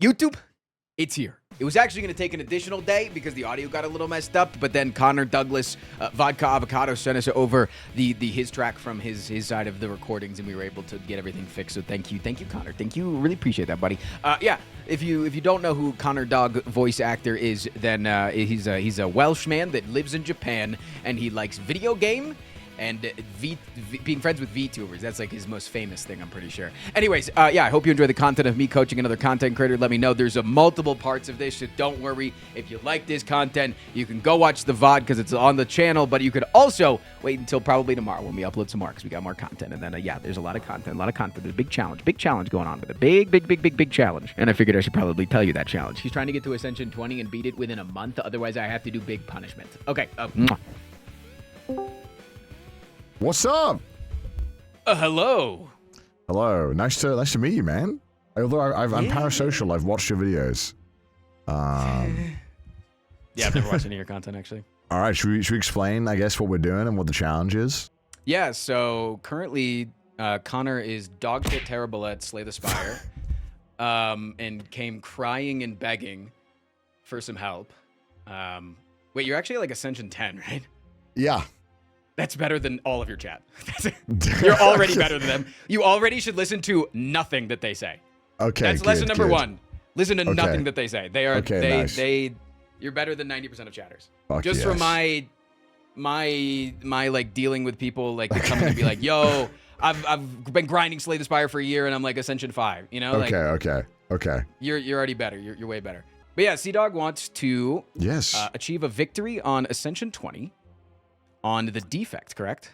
YouTube, it's here. It was actually going to take an additional day because the audio got a little messed up, but then Connor Douglas, Vodka Avocado, sent us over his track from his side of the recordings, and we were able to get everything fixed. So thank you, Connor. Thank you, really appreciate that, buddy. Yeah, if you don't know who Connor Dog voice actor is, then he's a Welsh man that lives in Japan, and he likes video game and being friends with VTubers. That's like his most famous thing, I'm pretty sure. Anyways, yeah, I hope you enjoy the content of me coaching another content creator. Let me know. There's multiple parts of this, so don't worry. If you like this content, you can go watch the VOD because it's on the channel, but you could also wait until probably tomorrow when we upload some more because we got more content. And then, yeah, there's a lot of content. There's a big challenge going on with it. Big challenge. And I figured I should probably tell you that challenge. He's trying to get to Ascension 20 and beat it within a month. Otherwise, I have to do big punishment. Okay. What's up? Hello. Hello. Nice to meet you, man. Although I'm parasocial, I've watched your videos. Yeah, I've never watched any of your content, actually. All right, should we explain, I guess, what we're doing and what the challenge is? Yeah, so currently, Connor is dog shit terrible at Slay the Spire, and came crying and begging for some help. Wait, you're actually like Ascension 10, right? Yeah. That's better than all of your chat. You're already better than them. You already should listen to nothing that they say. Okay. That's lesson number one. Listen to nothing that they say. They are nice. You're better than 90% of chatters. Fuck Just yes. from my like dealing with people like that come in and be like, yo, I've been grinding Slay the Spire for a year and I'm like Ascension 5. You know? Okay. You're already better. You're way better. But yeah, CDawg wants to achieve a victory on Ascension 20. On the Defect, correct?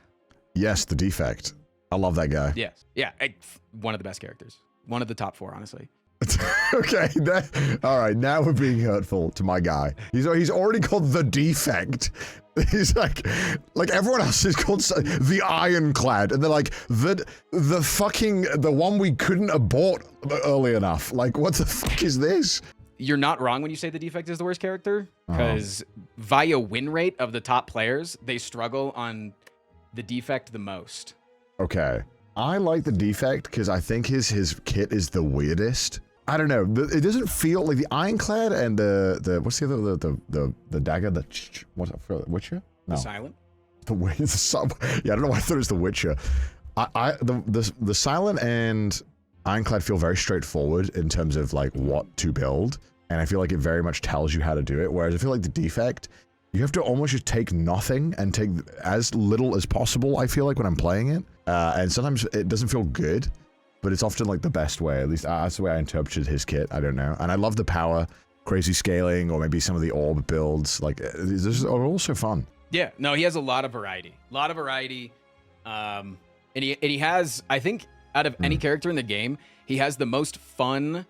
Yes, the Defect. I love that guy. Yes. Yeah, one of the best characters. One of the top 4, honestly. Okay. All right, now we're being hurtful to my guy. He's already called the Defect. He's like everyone else is called the Ironclad, and they're like the one we couldn't abort early enough. Like, what the fuck is this? You're not wrong when you say the Defect is the worst character, because via win rate of the top players, they struggle on the Defect the most. Okay. I like the Defect because I think his kit is the weirdest. I don't know. It doesn't feel like the Ironclad and the what's the other the dagger, what's that, Witcher? No. The Silent? Yeah, I don't know why I thought it was the Witcher. The Silent and Ironclad feel very straightforward in terms of like what to build, and I feel like it very much tells you how to do it, whereas I feel like the Defect, you have to almost just take nothing and take as little as possible, I feel like, when I'm playing it, and sometimes it doesn't feel good, but it's often like the best way. At least that's the way I interpreted his kit. I don't know. And I love the power, crazy scaling, or maybe some of the orb builds. Like, these are also fun. Yeah, no, he has a lot of variety. And he has, I think, out of any character in the game, he has the most fun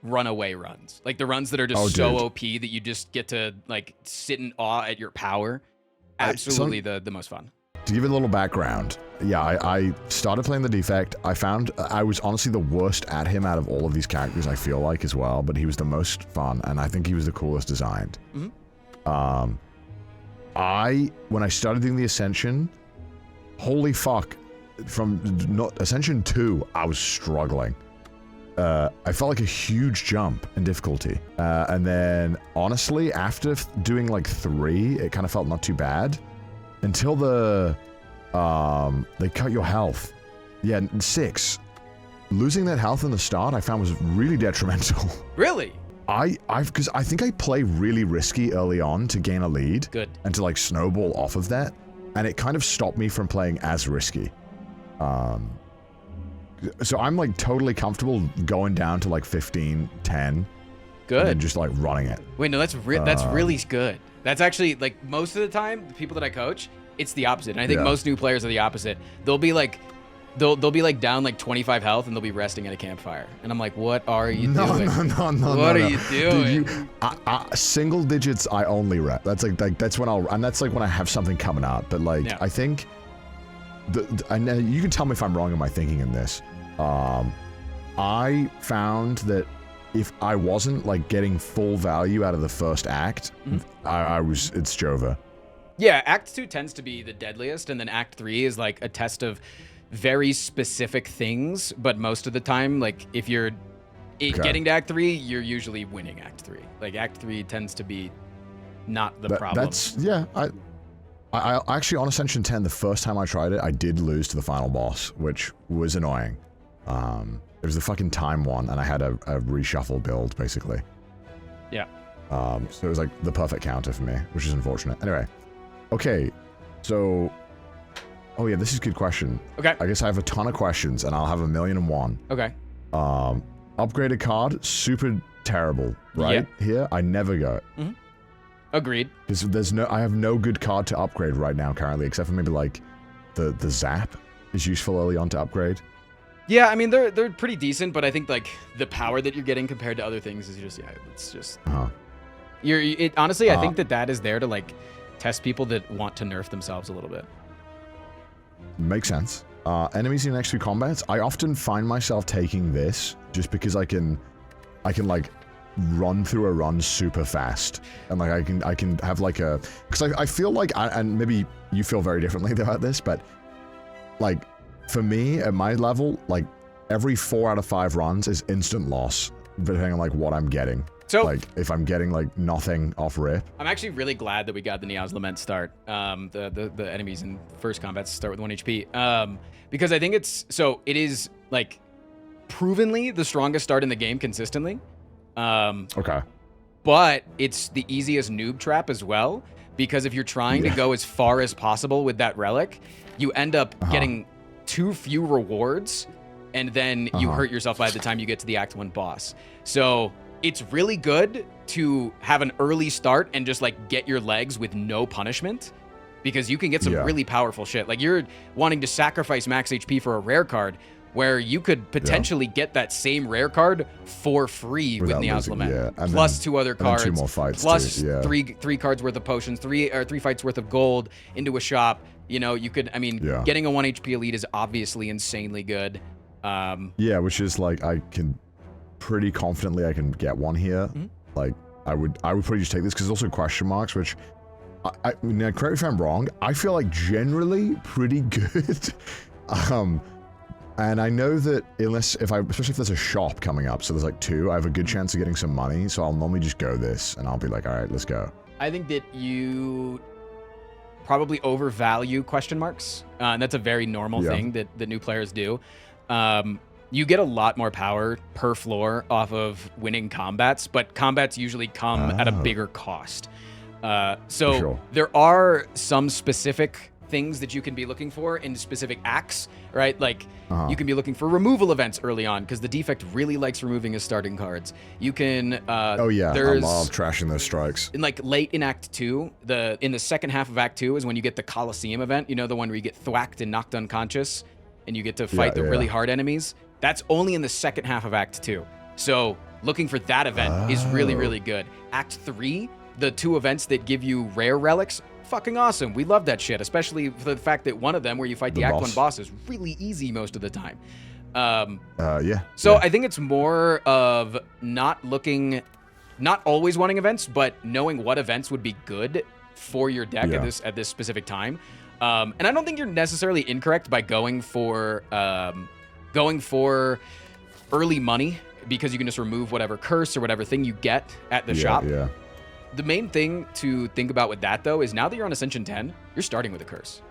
runaway runs. Like the runs that are just so OP that you just get to like sit in awe at your power. Absolutely the most fun. To give it a little background, yeah, I started playing the Defect. I found I was honestly the worst at him out of all of these characters, I feel like, as well, but he was the most fun, and I think he was the coolest designed. When I started doing the Ascension, holy fuck, from Ascension 2, I was struggling. I felt like a huge jump in difficulty. And then, honestly, after doing like 3, it kind of felt not too bad. Until they cut your health. Yeah, 6. Losing that health in the start, I found was really detrimental. Really? Because I think I play really risky early on to gain a lead. Good. And to like snowball off of that. And it kind of stopped me from playing as risky. So I'm like totally comfortable going down to like 15, 10. Good. And just like running it. Wait, no, that's really good. That's actually like most of the time, the people that I coach, it's the opposite. And I think most new players are the opposite. They'll be like down like 25 health and they'll be resting at a campfire. And I'm like, what are you doing? No. What are you doing? Dude, single digits, I only rest. That's like that's when and that's like when I have something coming up. But like, I think, and you can tell me if I'm wrong in my thinking in this. I found that if I wasn't like getting full value out of the first act, it's Jova. Yeah, Act 2 tends to be the deadliest, and then Act 3 is like a test of very specific things, but most of the time, like if you're Getting to Act 3, you're usually winning Act 3. Like, Act 3 tends to be not the problem. That's, yeah, I actually, on Ascension 10, the first time I tried it, I did lose to the final boss, which was annoying. It was the fucking time one, and I had a reshuffle build, basically. Yeah. So it was like the perfect counter for me, which is unfortunate. Anyway, okay, so... Oh yeah, this is a good question. Okay. I guess I have a ton of questions, and I'll have 1,000,001. Okay. Upgraded card, super terrible, right? Yeah. Here, I never go it. Mm-hmm. Agreed. There's no, I have no good card to upgrade right now currently, except for maybe like the zap is useful early on to upgrade. Yeah, I mean they're pretty decent, but I think like the power that you're getting compared to other things is just it's just honestly I think that is there to like test people that want to nerf themselves a little bit. Makes sense. Enemies in the next 2 combats, I often find myself taking this just because I can like run through a run super fast, and like I can have like a, because I feel like and maybe you feel very differently about this, but like for me at my level, like every 4 out of 5 runs is instant loss depending on like what I'm getting. So like if I'm getting like nothing off rip. I'm actually really glad that we got the Neo's Lament start. The enemies in first combats start with 1 HP. Because I think it is like provenly the strongest start in the game consistently. Okay. But it's the easiest noob trap as well, because if you're trying to go as far as possible with that relic, you end up getting too few rewards, and then you hurt yourself by the time you get to the Act 1 boss. So it's really good to have an early start and just like get your legs with no punishment, because you can get some really powerful shit. Like you're wanting to sacrifice max HP for a rare card, where you could potentially get that same rare card for free with Neo's Lament, plus 2 other cards, 2 more fights plus too, three cards worth of potions, 3 fights worth of gold into a shop. You know, you could, I mean, getting a 1 HP elite is obviously insanely good. Yeah, which is like, I can pretty confidently I can get one here. Like I would probably just take this because there's also question marks, which I now, correct me if I'm wrong, I feel like generally pretty good. And I know that especially if there's a shop coming up, so there's like 2, I have a good chance of getting some money, so I'll normally just go this, and I'll be like, all right, let's go. I think that you probably overvalue question marks, and that's a very normal thing that new players do. You get a lot more power per floor off of winning combats, but combats usually come at a bigger cost. So there are some specific things that you can be looking for in specific acts, right? Like you can be looking for removal events early on, because the Defect really likes removing his starting cards. You can I love trashing those strikes. In like late in Act 2, in the second half of Act 2 is when you get the Coliseum event, you know, the one where you get thwacked and knocked unconscious and you get to fight the really hard enemies. That's only in the second half of Act 2. So looking for that event is really, really good. Act 3, the 2 events that give you rare relics, fucking awesome. We love that shit, especially for the fact that one of them, where you fight the Act 1 boss, is really easy most of the time. So I think it's more of not always wanting events, but knowing what events would be good for your deck at this specific time. And I don't think you're necessarily incorrect by going for early money, because you can just remove whatever curse or whatever thing you get at the shop. The main thing to think about with that, though, is now that you're on Ascension 10, you're starting with a curse.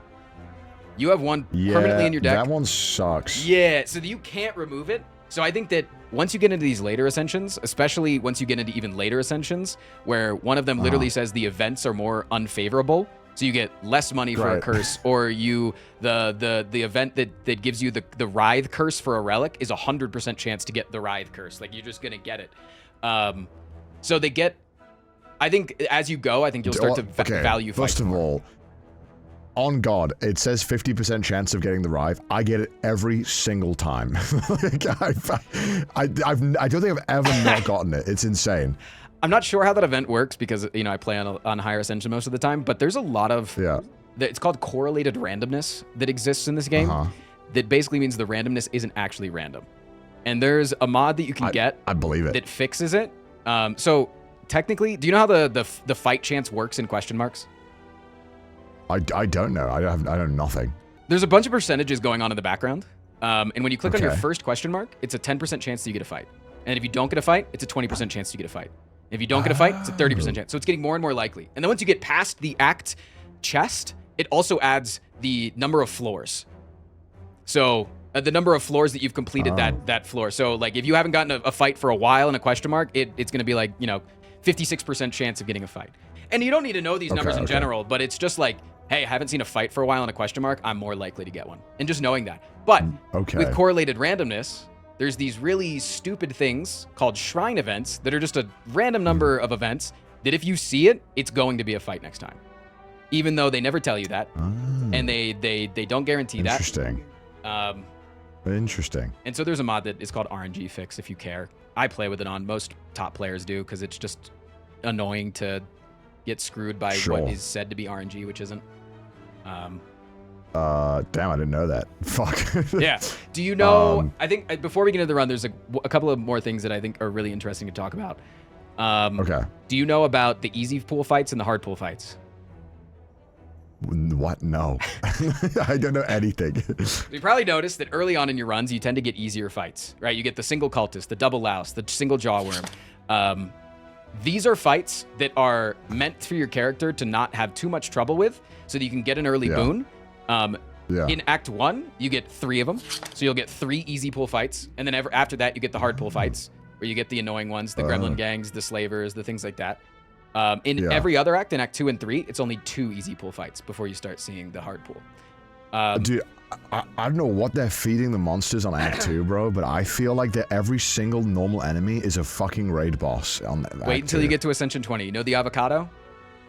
You have one permanently in your deck. That one sucks. Yeah, so you can't remove it. So I think that once you get into these later Ascensions, especially once you get into even later Ascensions, where one of them literally says the events are more unfavorable, so you get less money for a curse, or the event that gives you the Writhe curse for a relic is 100% chance to get the Writhe curse. Like, you're just gonna get it. So they get, I think as you go, I think you'll start to value fight. First of all, on God, it says 50% chance of getting the Writhe. I get it every single time. Like, I don't think I've ever not gotten it. It's insane. I'm not sure how that event works, because, you know, I play on higher Ascension most of the time, but there's a lot of it's called correlated randomness that exists in this game. That basically means the randomness isn't actually random. And there's a mod that you can get, I believe it, that fixes it. So technically, do you know how the fight chance works in question marks? I don't know. I know nothing. There's a bunch of percentages going on in the background. And when you click on your first question mark, it's a 10% chance that you get a fight. And if you don't get a fight, it's a 20% chance to get a fight. If you don't get a fight, it's a 30% chance. So it's getting more and more likely. And then once you get past the act chest, it also adds the number of floors. So the number of floors that you've completed that floor. So like if you haven't gotten a fight for a while in a question mark, it's going to be like, you know, 56% chance of getting a fight. And you don't need to know these numbers in general, but it's just like, hey, I haven't seen a fight for a while in a question mark, I'm more likely to get one. And just knowing that. But with correlated randomness, there's these really stupid things called shrine events that are just a random number of events that if you see it, it's going to be a fight next time. Even though they never tell you that. And they don't guarantee that. Interesting. Interesting. And so there's a mod that is called RNG Fix if you care. I play with it on. Most top players do because it's just annoying to get screwed by what is said to be RNG, which isn't. Damn, I didn't know that. Fuck. Yeah. Do you know, I think before we get into the run, there's a couple of more things that I think are really interesting to talk about. Do you know about the easy pool fights and the hard pool fights? What? No. I don't know anything. You probably noticed that early on in your runs, you tend to get easier fights, right? You get the single cultist, the double louse, the single jawworm. These are fights that are meant for your character to not have too much trouble with so that you can get an early boon. In Act 1, you get 3 of them. So you'll get 3 easy pool fights. And then after that, you get the hard pool fights where you get the annoying ones, the gremlin gangs, the slavers, the things like that. In every other act, in Act 2 and 3, it's only 2 easy pool fights before you start seeing the hard pool. Dude, I don't know what they're feeding the monsters on Act 2, bro, but I feel like that every single normal enemy is a fucking raid boss on Act 2. Wait until you get to Ascension 20. You know the avocado?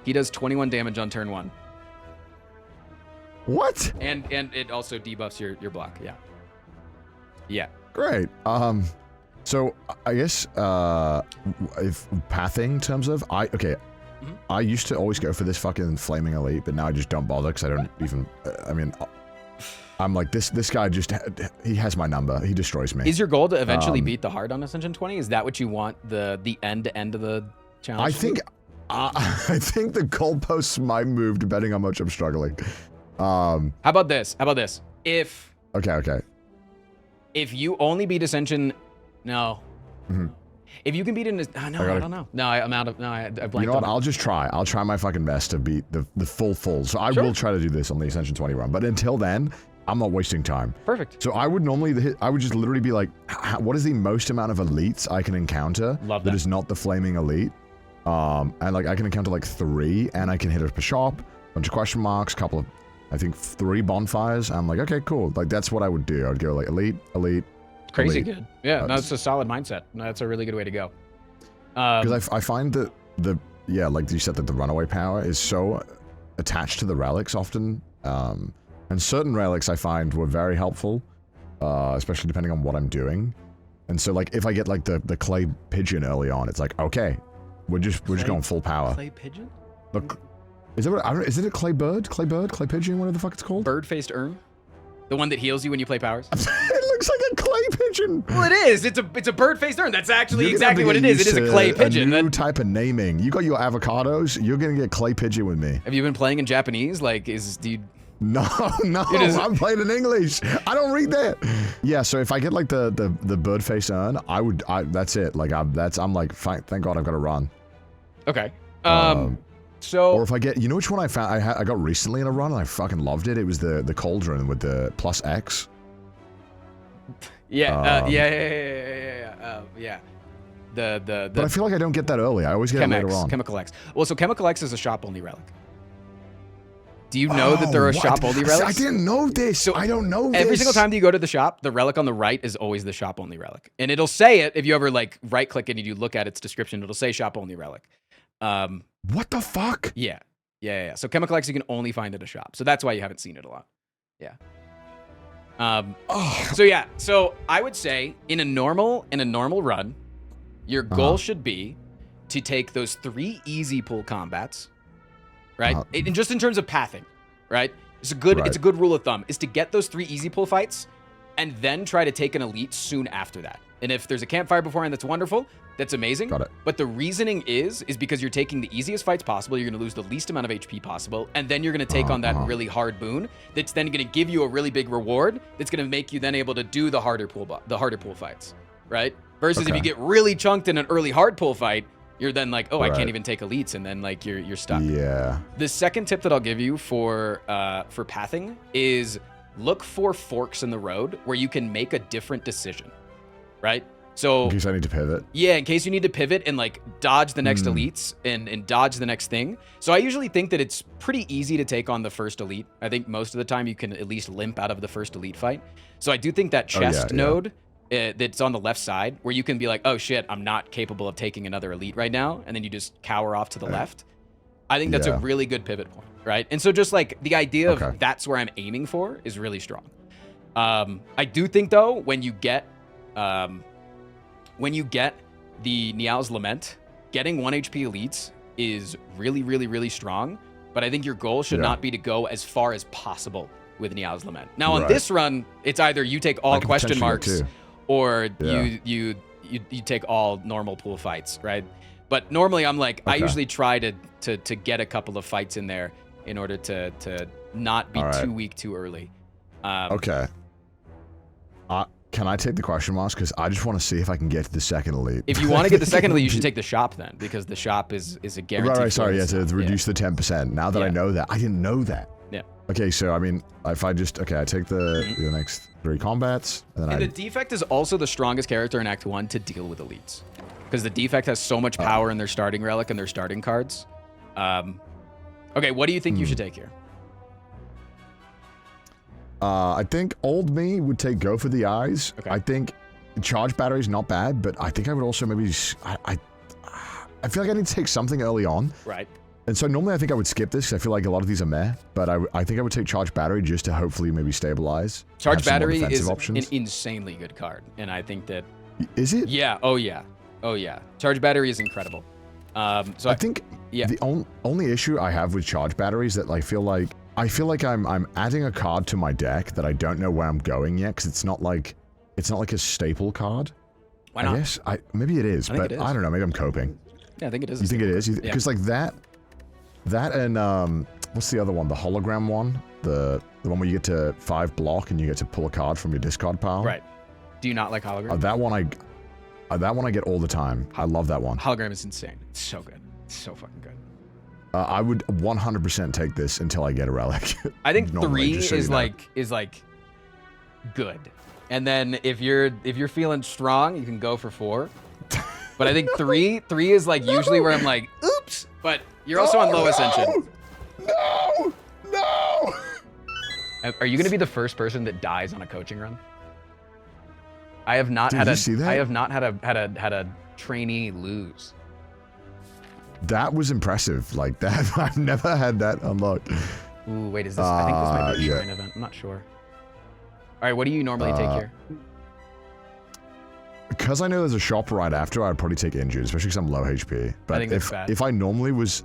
He does 21 damage on turn 1. What? And it also debuffs your block, yeah. Yeah. Great. So I guess if pathing terms of I used to always go for this fucking flaming elite, but now I just don't bother because I don't even. I mean, I'm like this guy just he has my number. He destroys me. Is your goal to eventually beat the hard on Ascension 20? Is that what you want the end of the challenge? I think the goalposts might move depending on how much I'm struggling. How about this? If you only beat Ascension. No. If you can beat it in I don't know. No, I'm out of I blanked. You know what? I'll just try. I'll try my fucking best to beat the full. So I will try to do this on the Ascension 20 run. But until then, I'm not wasting time. Perfect. So I would normally I would just literally be like, what is the most amount of elites I can encounter that is not the flaming elite? And like I can encounter like 3 and I can hit a shop, bunch of question marks, couple of I think 3 bonfires. I'm like, okay, cool. Like that's what I would do. I would go like elite. Crazy good. Yeah, no, it's a solid mindset. No, that's a really good way to go. Because I find that like you said, that the runaway power is so attached to the relics often. And certain relics I find were very helpful, especially depending on what I'm doing. And so like if I get like the clay pigeon early on, it's like, okay, we're just going full power. Clay pigeon? Look, is it a clay bird, clay pigeon, whatever the fuck it's called? Bird-faced urn? The one that heals you when you play powers? It looks like a clay pigeon. Well, it is. It's a bird-faced urn. That's actually exactly what it is. It is a clay pigeon. A new type of naming. You got your avocados. You're gonna get clay pigeon with me. Have you been playing in Japanese? Like, No, I'm playing in English. I don't read that. Yeah, so if I get like the bird face urn, that's it. Like I'm like, fine, thank God I've got to run. Okay. So, or if I get, you know which one I found? I got recently in a run and I fucking loved it. It was the cauldron with the +X. Yeah. But I feel like I don't get that early. I always get it later on. Chemical X. Well, so Chemical X is a shop-only relic. Do you know that there are shop-only relics? I didn't know this. So I don't know this. Every single time that you go to the shop, the relic on the right is always the shop-only relic. And it'll say it, if you ever like right-click it and you look at its description, it'll say shop-only relic. What the fuck? Yeah. So Chemical X you can only find at a shop. So that's why you haven't seen it a lot. Yeah. So I would say in a normal run, your goal should be to take those 3 easy pool combats, right? And just in terms of pathing, right? It's a good rule of thumb is to get those 3 easy pool fights and then try to take an elite soon after that. And if there's a campfire beforehand, that's wonderful. That's amazing. Got it. But the reasoning is because you're taking the easiest fights possible. You're going to lose the least amount of HP possible. And then you're going to take on that really hard boon that's then going to give you a really big reward that's going to make you then able to do the harder pool fights, right? Versus if Okay. you get really chunked in an early hard pull fight, you're then like, oh, I Right. can't even take elites, and then like you're stuck. Yeah. The second tip that I'll give you for pathing is look for forks in the road where you can make a different decision, right? So In case I need to pivot. yeah, in case you need to pivot and like dodge the next elites and dodge the next thing. So I usually think that it's pretty easy to take on the first elite. I think most of the time you can at least limp out of the first elite fight. So I do think that chest node that's on the left side where you can be like, oh shit, I'm not capable of taking another elite right now. And then you just cower off to the left. I think that's a really good pivot point, right? And so just like the idea of that's where I'm aiming for is really strong. I do think though, when you get the Niao's Lament, getting 1 HP elites is really, really, really strong. But I think your goal should not be to go as far as possible with Niao's Lament. Now on this run, it's either you take all question marks or you take all normal pool fights, right? But normally I'm like, I usually try to get a couple of fights in there in order to not be too weak too early. Okay. Can I take the question marks? Because I just want to see if I can get to the second elite. If you want to get the second elite, you should take the shop then, because the shop is a guarantee. Right, sorry, to reduce the 10%. Now that I know that, I didn't know that. Yeah. Okay, so I mean, if I just I take the next 3 combats, and then the Defect is also the strongest character in Act 1 to deal with elites, because the Defect has so much power in their starting relic and their starting cards. Okay, what do you think you should take here? I think old me would take Go for the Eyes. Okay. I think Charge Battery is not bad, but I think I would also maybe I feel like I need to take something early on. Right. And so normally I think I would skip this because I feel like a lot of these are meh, but I think I would take Charge Battery just to hopefully maybe stabilize. Charge Battery is an insanely good card, and I think that... Is it? Yeah, oh yeah. Charge Battery is incredible. So I think the only issue I have with Charge Battery is that I feel like I'm adding a card to my deck that I don't know where I'm going yet because it's not like a staple card. Why not? I guess maybe it is, but I don't know. Maybe I'm coping. Yeah, I think it is. You think it is? Because like that and what's the other one? The hologram one, the one where you get to 5 block and you get to pull a card from your discard pile. Right. Do you not like hologram? That one I get all the time. I love that one. Hologram is insane. It's so good. It's so fucking good. I would 100% take this until I get a relic. I think 3 is like good, and then if you're feeling strong, you can go for 4. But I think 3 is like usually where I'm like, oops. But you're also on low ascension. No. Are you gonna be the first person that dies on a coaching run? I have not had a trainee lose. That was impressive. Like that, I've never had that unlocked. Ooh, wait, is this? I think this might be a shrine event. I'm not sure. All right, what do you normally take here? Because I know there's a shop right after, I'd probably take injured, especially because I'm low HP. But I think that's bad. if I normally was,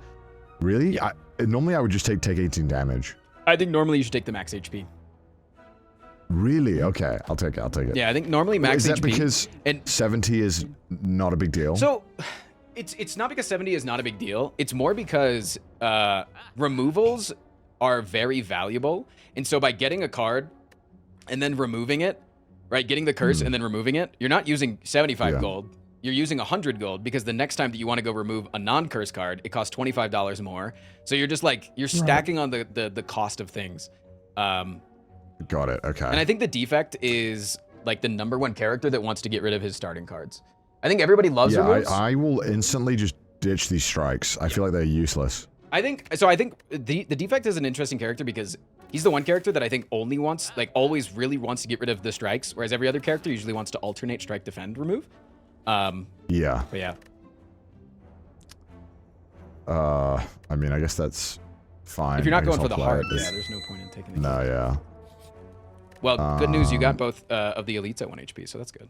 really, normally I would just take 18 damage. I think normally you should take the max HP. Really? Okay, I'll take it. Yeah, I think normally max HP. Is that because 70 is not a big deal? So, it's not because 70 is not a big deal. It's more because removals are very valuable. And so by getting a card and then removing it, right, getting the curse and then removing it, you're not using 75 gold. You're using 100 gold because the next time that you want to go remove a non-curse card, it costs $25 more. So you're just like, you're stacking on the cost of things. Got it, okay. And I think the Defect is like the #1 character that wants to get rid of his starting cards. I think everybody loves removes. I will instantly just ditch these strikes. I feel like they're useless. I think the Defect is an interesting character because he's the one character that I think only wants, like always really wants to get rid of the strikes, whereas every other character usually wants to alternate strike, defend, remove. Yeah. But yeah. I mean, I guess that's fine. If you're not going for the heart, yeah, there's no point in taking it. No, yeah. Well, good news, you got both of the elites at 1 HP, so that's good.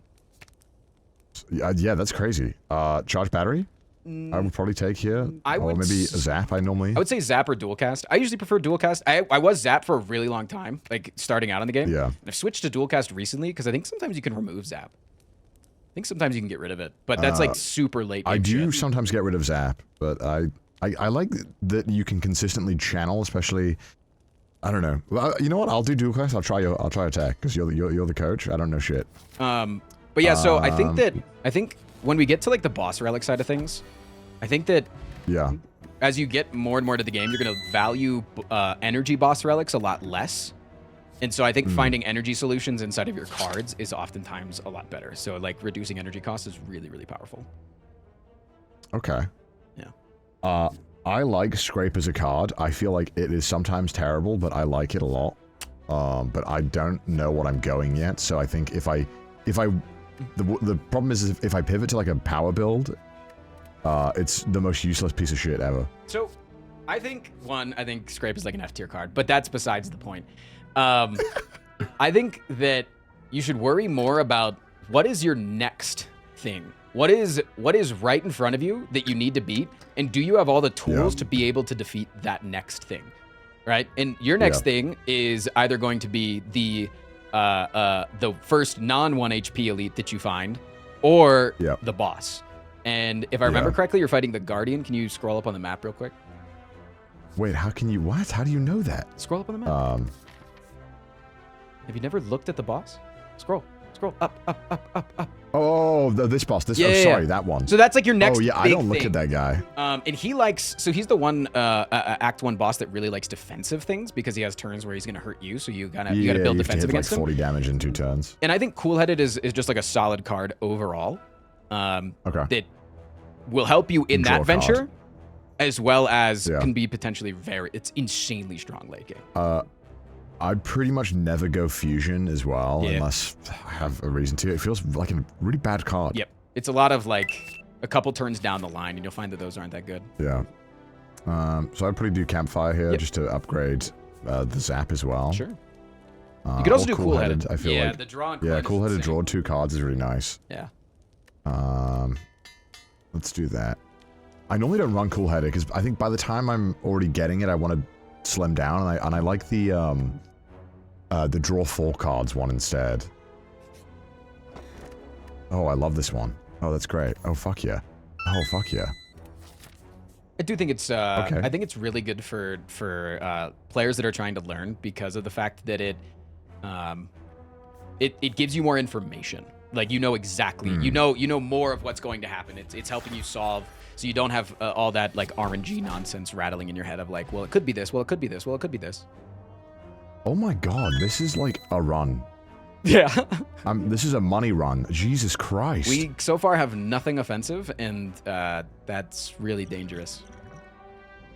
Yeah, that's crazy. Charge battery? I would probably take here. Or maybe zap, I would say zap or dual cast. I usually prefer dual cast. I was zap for a really long time, like starting out in the game. Yeah. And I've switched to dual cast recently because I think sometimes you can remove zap. I think sometimes you can get rid of it, but that's like super late game I do shit. sometimes get rid of zap, but I like that you can consistently channel, especially. I don't know. Well, you know what? I'll do dual cast. I'll try attack because you're the coach. I don't know shit. But yeah, so I think when we get to like the boss relic side of things, I think that as you get more and more to the game, you're going to value energy boss relics a lot less. And so I think finding energy solutions inside of your cards is oftentimes a lot better. So like reducing energy costs is really, really powerful. Okay. Yeah. I like Scrape as a card. I feel like it is sometimes terrible, but I like it a lot. But I don't know what I'm going yet. So I think the problem is if I pivot to like a power build, it's the most useless piece of shit ever. So I think Scrape is like an F tier card, but that's besides the point. I think that you should worry more about what is your next thing. What is right in front of you that you need to beat, and do you have all the tools to be able to defeat that next thing, right? And your next thing is either going to be the first non-1 HP elite that you find, or the boss. And if I remember correctly, you're fighting the Guardian. Can you scroll up on the map real quick? Wait, how can you? What? How do you know that? Scroll up on the map. Have you never looked at the boss? Scroll up. Oh, this boss. Sorry, that one. So that's like your next. Oh yeah, I don't look at that guy. And he likes. So he's the one Act 1 boss that really likes defensive things because he has turns where he's gonna hurt you. So you gotta build defensive against him. 40 damage in 2 turns. And I think Cool Headed is just like a solid card overall. That will help you in that venture, as well as can be potentially it's insanely strong late game. I'd pretty much never go Fusion as well, unless I have a reason to. It feels like a really bad card. Yep. It's a lot of like a couple turns down the line, and you'll find that those aren't that good. Yeah. So I'd probably do Campfire here just to upgrade the Zap as well. Sure. You could also do Cool Headed. I feel like the draw and Cool Headed draw 2 cards is really nice. Yeah. Let's do that. I normally don't run Cool Headed because I think by the time I'm already getting it, I want to slim down, and I like the draw 4 cards one instead. Oh, I love this one. Oh, that's great. Oh, fuck yeah. Oh, fuck yeah. I do think it's I think it's really good for players that are trying to learn because of the fact that it gives you more information. Like you know exactly, you know more of what's going to happen. It's helping you solve, so you don't have all that like RNG nonsense rattling in your head of like, well, it could be this, well, it could be this, well, it could be this. Oh my god, this is like a run. Yeah. This is a money run. Jesus Christ. We so far have nothing offensive, and that's really dangerous.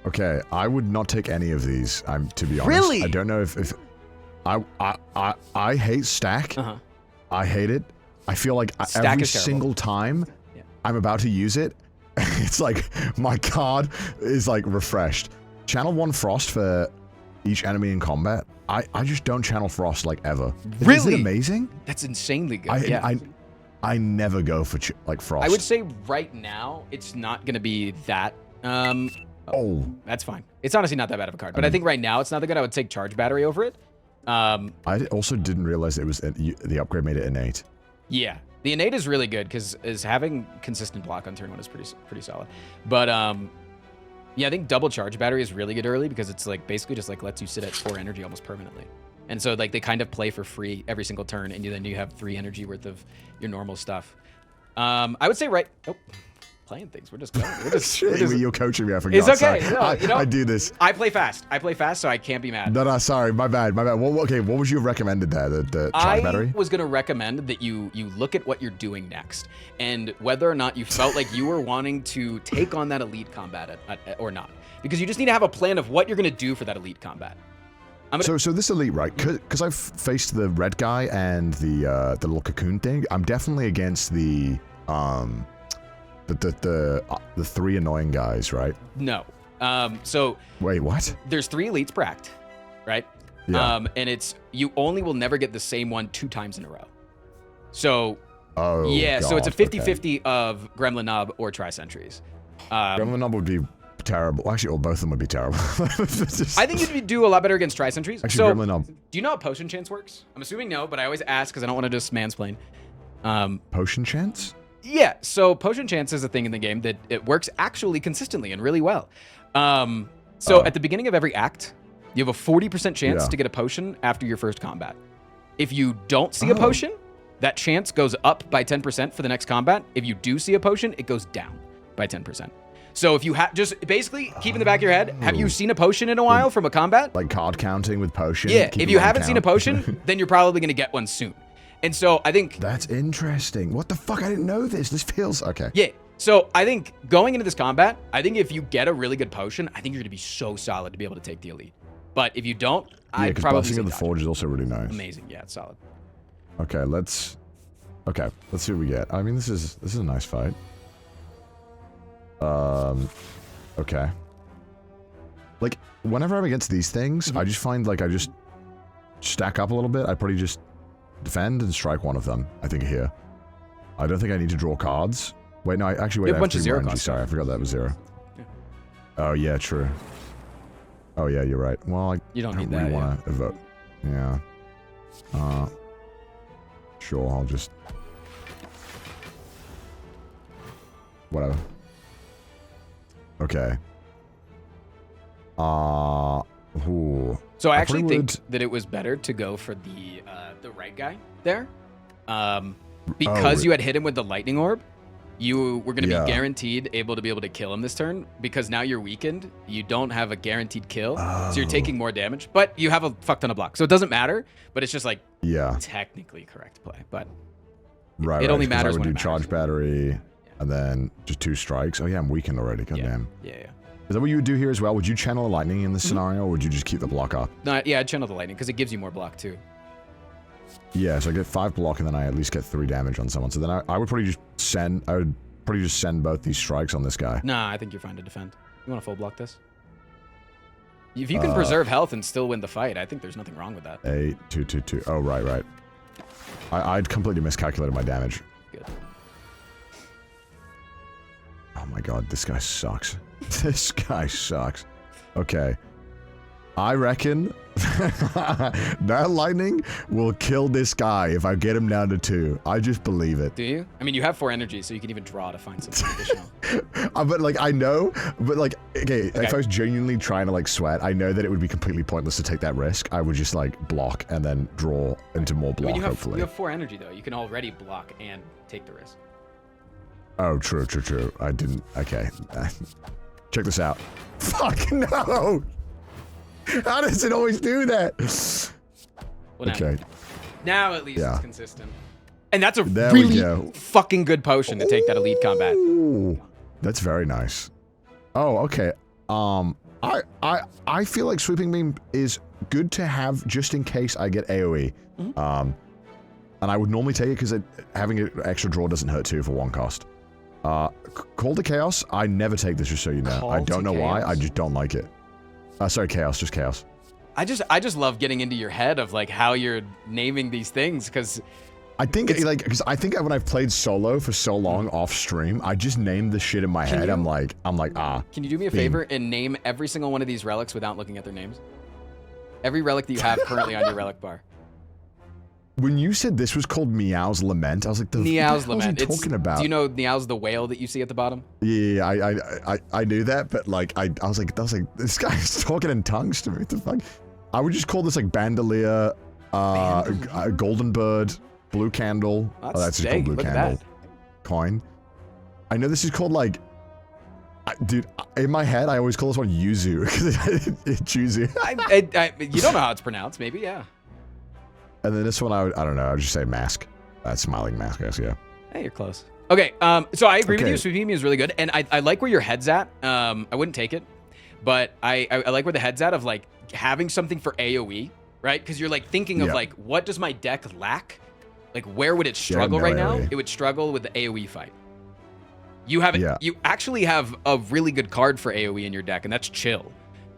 Okay, I would not take any of these. To be honest. Really? I don't know if I hate stack. I hate it. I feel like every single time I'm about to use it, it's like my card is like refreshed. Channel 1 Frost for each enemy in combat. I just don't channel Frost like ever. Really? Is it amazing? That's insanely good. I never go for like Frost. I would say right now it's not going to be that. That's fine. It's honestly not that bad of a card, but I think right now it's not that good. I would take Charge Battery over it. I also didn't realize it was the upgrade made it innate. Yeah, the innate is really good because having consistent block on turn 1 is pretty solid. But yeah, I think double Charge Battery is really good early because it's like basically just like lets you sit at 4 energy almost permanently. And so like they kind of play for free every single turn, and then you have 3 energy worth of your normal stuff. I would say playing things. We're just going. You're coaching me. I forgot. It's okay. No, I do this. I play fast, so I can't be mad. No, sorry. My bad. Well, okay, what would you have recommended there? The Charge Battery? I was going to recommend that you look at what you're doing next and whether or not you felt like you were wanting to take on that elite combat or not. Because you just need to have a plan of what you're going to do for that elite combat. So this elite, right? Because I've faced the red guy and the little cocoon thing. I'm definitely against the 3 annoying guys, right? No. So wait, what? There's 3 elites per act, right? Yeah. And it's you only will never get the same one 2 times in a row. So God, so it's a 50-50 of Gremlin Knob or Tri-Sentries. Gremlin Knob would be terrible. Actually, both of them would be terrible. I think you'd do a lot better against Tri-Sentries. Actually, so, Gremlin Knob. Do you know how Potion Chance works? I'm assuming no, but I always ask because I don't want to just mansplain. Potion Chance? Yeah, so Potion Chance is a thing in the game that it works actually consistently and really well. At the beginning of every act, you have a 40% chance to get a potion after your first combat. If you don't see a potion, that chance goes up by 10% for the next combat. If you do see a potion, it goes down by 10%. So if you have, just basically keep in the back of your head, have you seen a potion in a while from a combat? Like card counting with potion? Yeah, if you haven't seen a potion, then you're probably going to get one soon. And so I think... That's interesting. What the fuck? I didn't know this. This feels... Okay. Yeah. So I think going into this combat, I think if you get a really good potion, I think you're going to be so solid to be able to take the elite. But if you don't, I'd probably Blessing of the Forge is also really nice. Amazing. Yeah, it's solid. Okay, let's see what we get. I mean, this is a nice fight. Okay. Like, whenever I'm against these things, I just find, like, I just stack up a little bit. I probably just defend and strike one of them, I think, here. I don't think I need to draw cards. Wait, no, I have a bunch of 3 zero more energy. costs. Sorry, I forgot that was 0. Yeah. Oh, yeah, true. Oh, yeah, you're right. Well, You don't need really that, want to evoke. Yeah. Sure, I'll just... Whatever. Okay. Ooh. So I actually think that it was better to go for the right guy there. Because you had hit him with the lightning orb, you were going to be guaranteed able to kill him this turn. Because now you're weakened, you don't have a guaranteed kill, so you're taking more damage. But you have a fuck ton of block, so it doesn't matter. But it's just like technically correct play. But it only matters when I would it do charge matters. battery and then just 2 strikes. Oh yeah, I'm weakened already. Goddamn. Yeah. Is that what you would do here as well? Would you channel the lightning in this scenario, or would you just keep the block up? No, yeah, I'd channel the lightning because it gives you more block too. Yeah, so I get 5 block and then I at least get 3 damage on someone. So then I would probably just send. I would probably just send both these strikes on this guy. Nah, I think you're fine to defend. You want to full block this? If you can preserve health and still win the fight, I think there's nothing wrong with that. 8, 2, 2, 2. Oh right. I'd completely miscalculated my damage. Good. Oh my god, this guy sucks. This guy sucks. Okay. I reckon that lightning will kill this guy if I get him down to 2. I just believe it. Do you? I mean, you have 4 energy, so you can even draw to find something additional. But like, I know, but like, okay, if I was genuinely trying to like sweat, I know that it would be completely pointless to take that risk. I would just like block and then draw into more block, hopefully. You have 4 energy though. You can already block and take the risk. Oh, true. I didn't. Okay. Check this out. Fuck no! How does it always do that? Well, okay. Now at least it's consistent. And that's a there we really go. fucking good potion to take that elite combat. Ooh, that's very nice. Oh, okay. I feel like sweeping beam is good to have just in case I get AoE. And I would normally take it because having an extra draw doesn't hurt too for 1 cost. Call to Chaos, I never take this, just so you know. I don't know why, I just don't like it. Sorry, Chaos, just Chaos. I just love getting into your head of like how you're naming these things, because I think because I think when I've played solo for so long off stream, I just named the shit in my head. I'm like Can you do me a favor and name every single one of these relics without looking at their names? Every relic that you have currently on your relic bar. When you said this was called Meow's Lament, I was like, Meow's what the hell Lament. are you talking about? Do you know Meow's the whale that you see at the bottom? Yeah, I knew that, but like I was like this guy's talking in tongues to me. What the fuck? I would just call this like Bandolier, Golden Bird, Blue Candle. That's just called Blue Candle. Coin. I know this is called like, dude. In my head, I always call this one Yuzu because it's Yuzu. You don't know how it's pronounced, maybe, yeah. And then this one, I don't know. I would just say Mask. That's Smiling Mask, I guess, yeah. Hey, you're close. Okay, so I agree with you. Sweeping is really good, and I like where your head's at. I wouldn't take it, but I like where the head's at of like having something for AoE, right? Because you're like thinking of like, what does my deck lack? Like, where would it struggle right now? It would struggle with the AoE fight. You have you actually have a really good card for AoE in your deck, and that's Chill.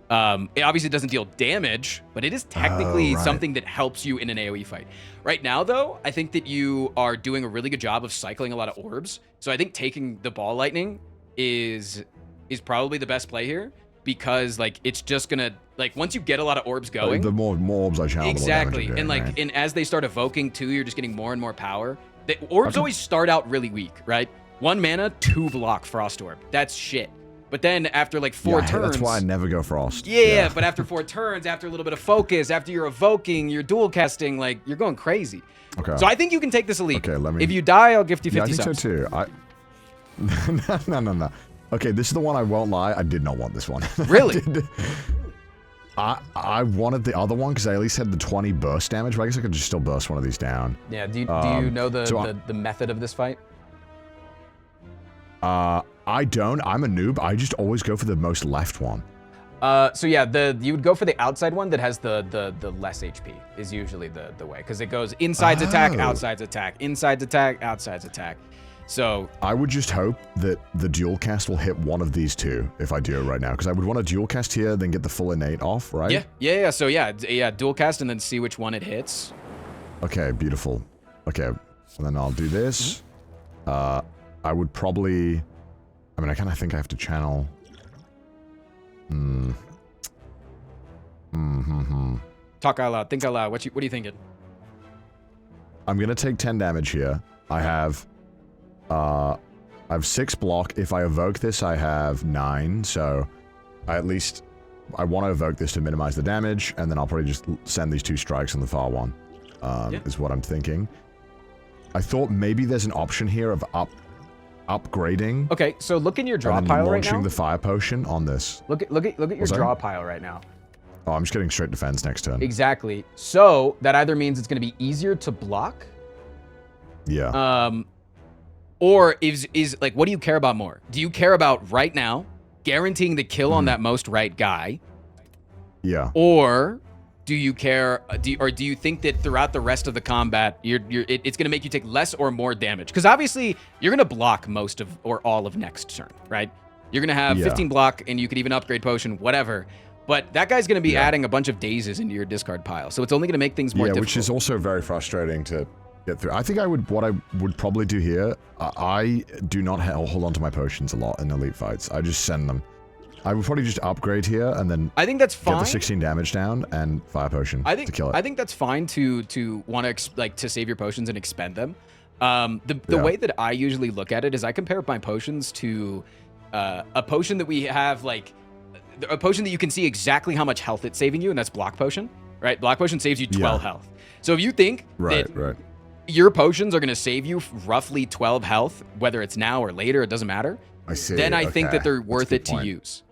It obviously doesn't deal damage, but it is technically something that helps you in an AoE fight. Right now, though, I think that you are doing a really good job of cycling a lot of orbs. So I think taking the ball lightning is probably the best play here, because like it's just gonna like once you get a lot of orbs going, the more orbs I channel, exactly, the more damage I'm doing, and and as they start evoking too, you're just getting more and more power. The orbs always start out really weak, right? 1 mana, 2 block Frost Orb. That's shit. But then after like 4 turns... That's why I never go Frost. Yeah, but after 4 turns, after a little bit of focus, after you're evoking, you're dual casting, like, you're going crazy. Okay. So I think you can take this elite. Okay, let me... If you die, I'll gift you 50 subs. I think so too. No. Okay, this is the one I won't lie. I did not want this one. Really? I wanted the other one because I at least had the 20 burst damage, but I guess I could just still burst one of these down. Yeah, do you know the method of this fight? I don't. I'm a noob. I just always go for the most left one. So yeah, you would go for the outside one that has the less HP is usually the way, because it goes inside's attack, outside's attack, inside's attack, outside's attack. So I would just hope that the dual cast will hit one of these two if I do it right now, because I would want to dual cast here, then get the full innate off, right? Yeah. So yeah, dual cast and then see which one it hits. Okay, beautiful. Okay, and then I'll do this. I would probably... I mean, I kind of think I have to channel... Talk out loud. Think out loud. What are you thinking? I'm gonna take 10 damage here. I have 6 block. If I evoke this, I have 9. So I want to evoke this to minimize the damage, and then I'll probably just send these 2 strikes on the far one. Is what I'm thinking. I thought maybe there's an option here of upgrading. Okay, so look in your draw and then pile right launching now. the fire potion on this. Look at your draw pile right now. Oh, I'm just getting straight defense next turn. Exactly. So that either means it's going to be easier to block. Yeah. Or is like, what do you care about more? Do you care about right now guaranteeing the kill on that most right guy? Yeah. Or do you care? Do you think that throughout the rest of the combat, it's going to make you take less or more damage? Because obviously you're going to block most of or all of next turn, right? You're going to have 15 block, and you could even upgrade potion, whatever. But that guy's going to be adding a bunch of dazes into your discard pile, so it's only going to make things more difficult. Which is also very frustrating to get through. I think what I would probably do here, I do not hold on to my potions a lot in elite fights. I just send them. I would probably just upgrade here and then I think that's fine. Get the 16 damage down and fire potion to kill it. I think that's fine to want to save your potions and expend them. The way that I usually look at it is I compare my potions to a potion that we have, like a potion that you can see exactly how much health it's saving you, and that's block potion, right? Block potion saves you 12 health. So if you think that your potions are going to save you roughly 12 health, whether it's now or later, it doesn't matter. I see. Then I think that they're worth it to use.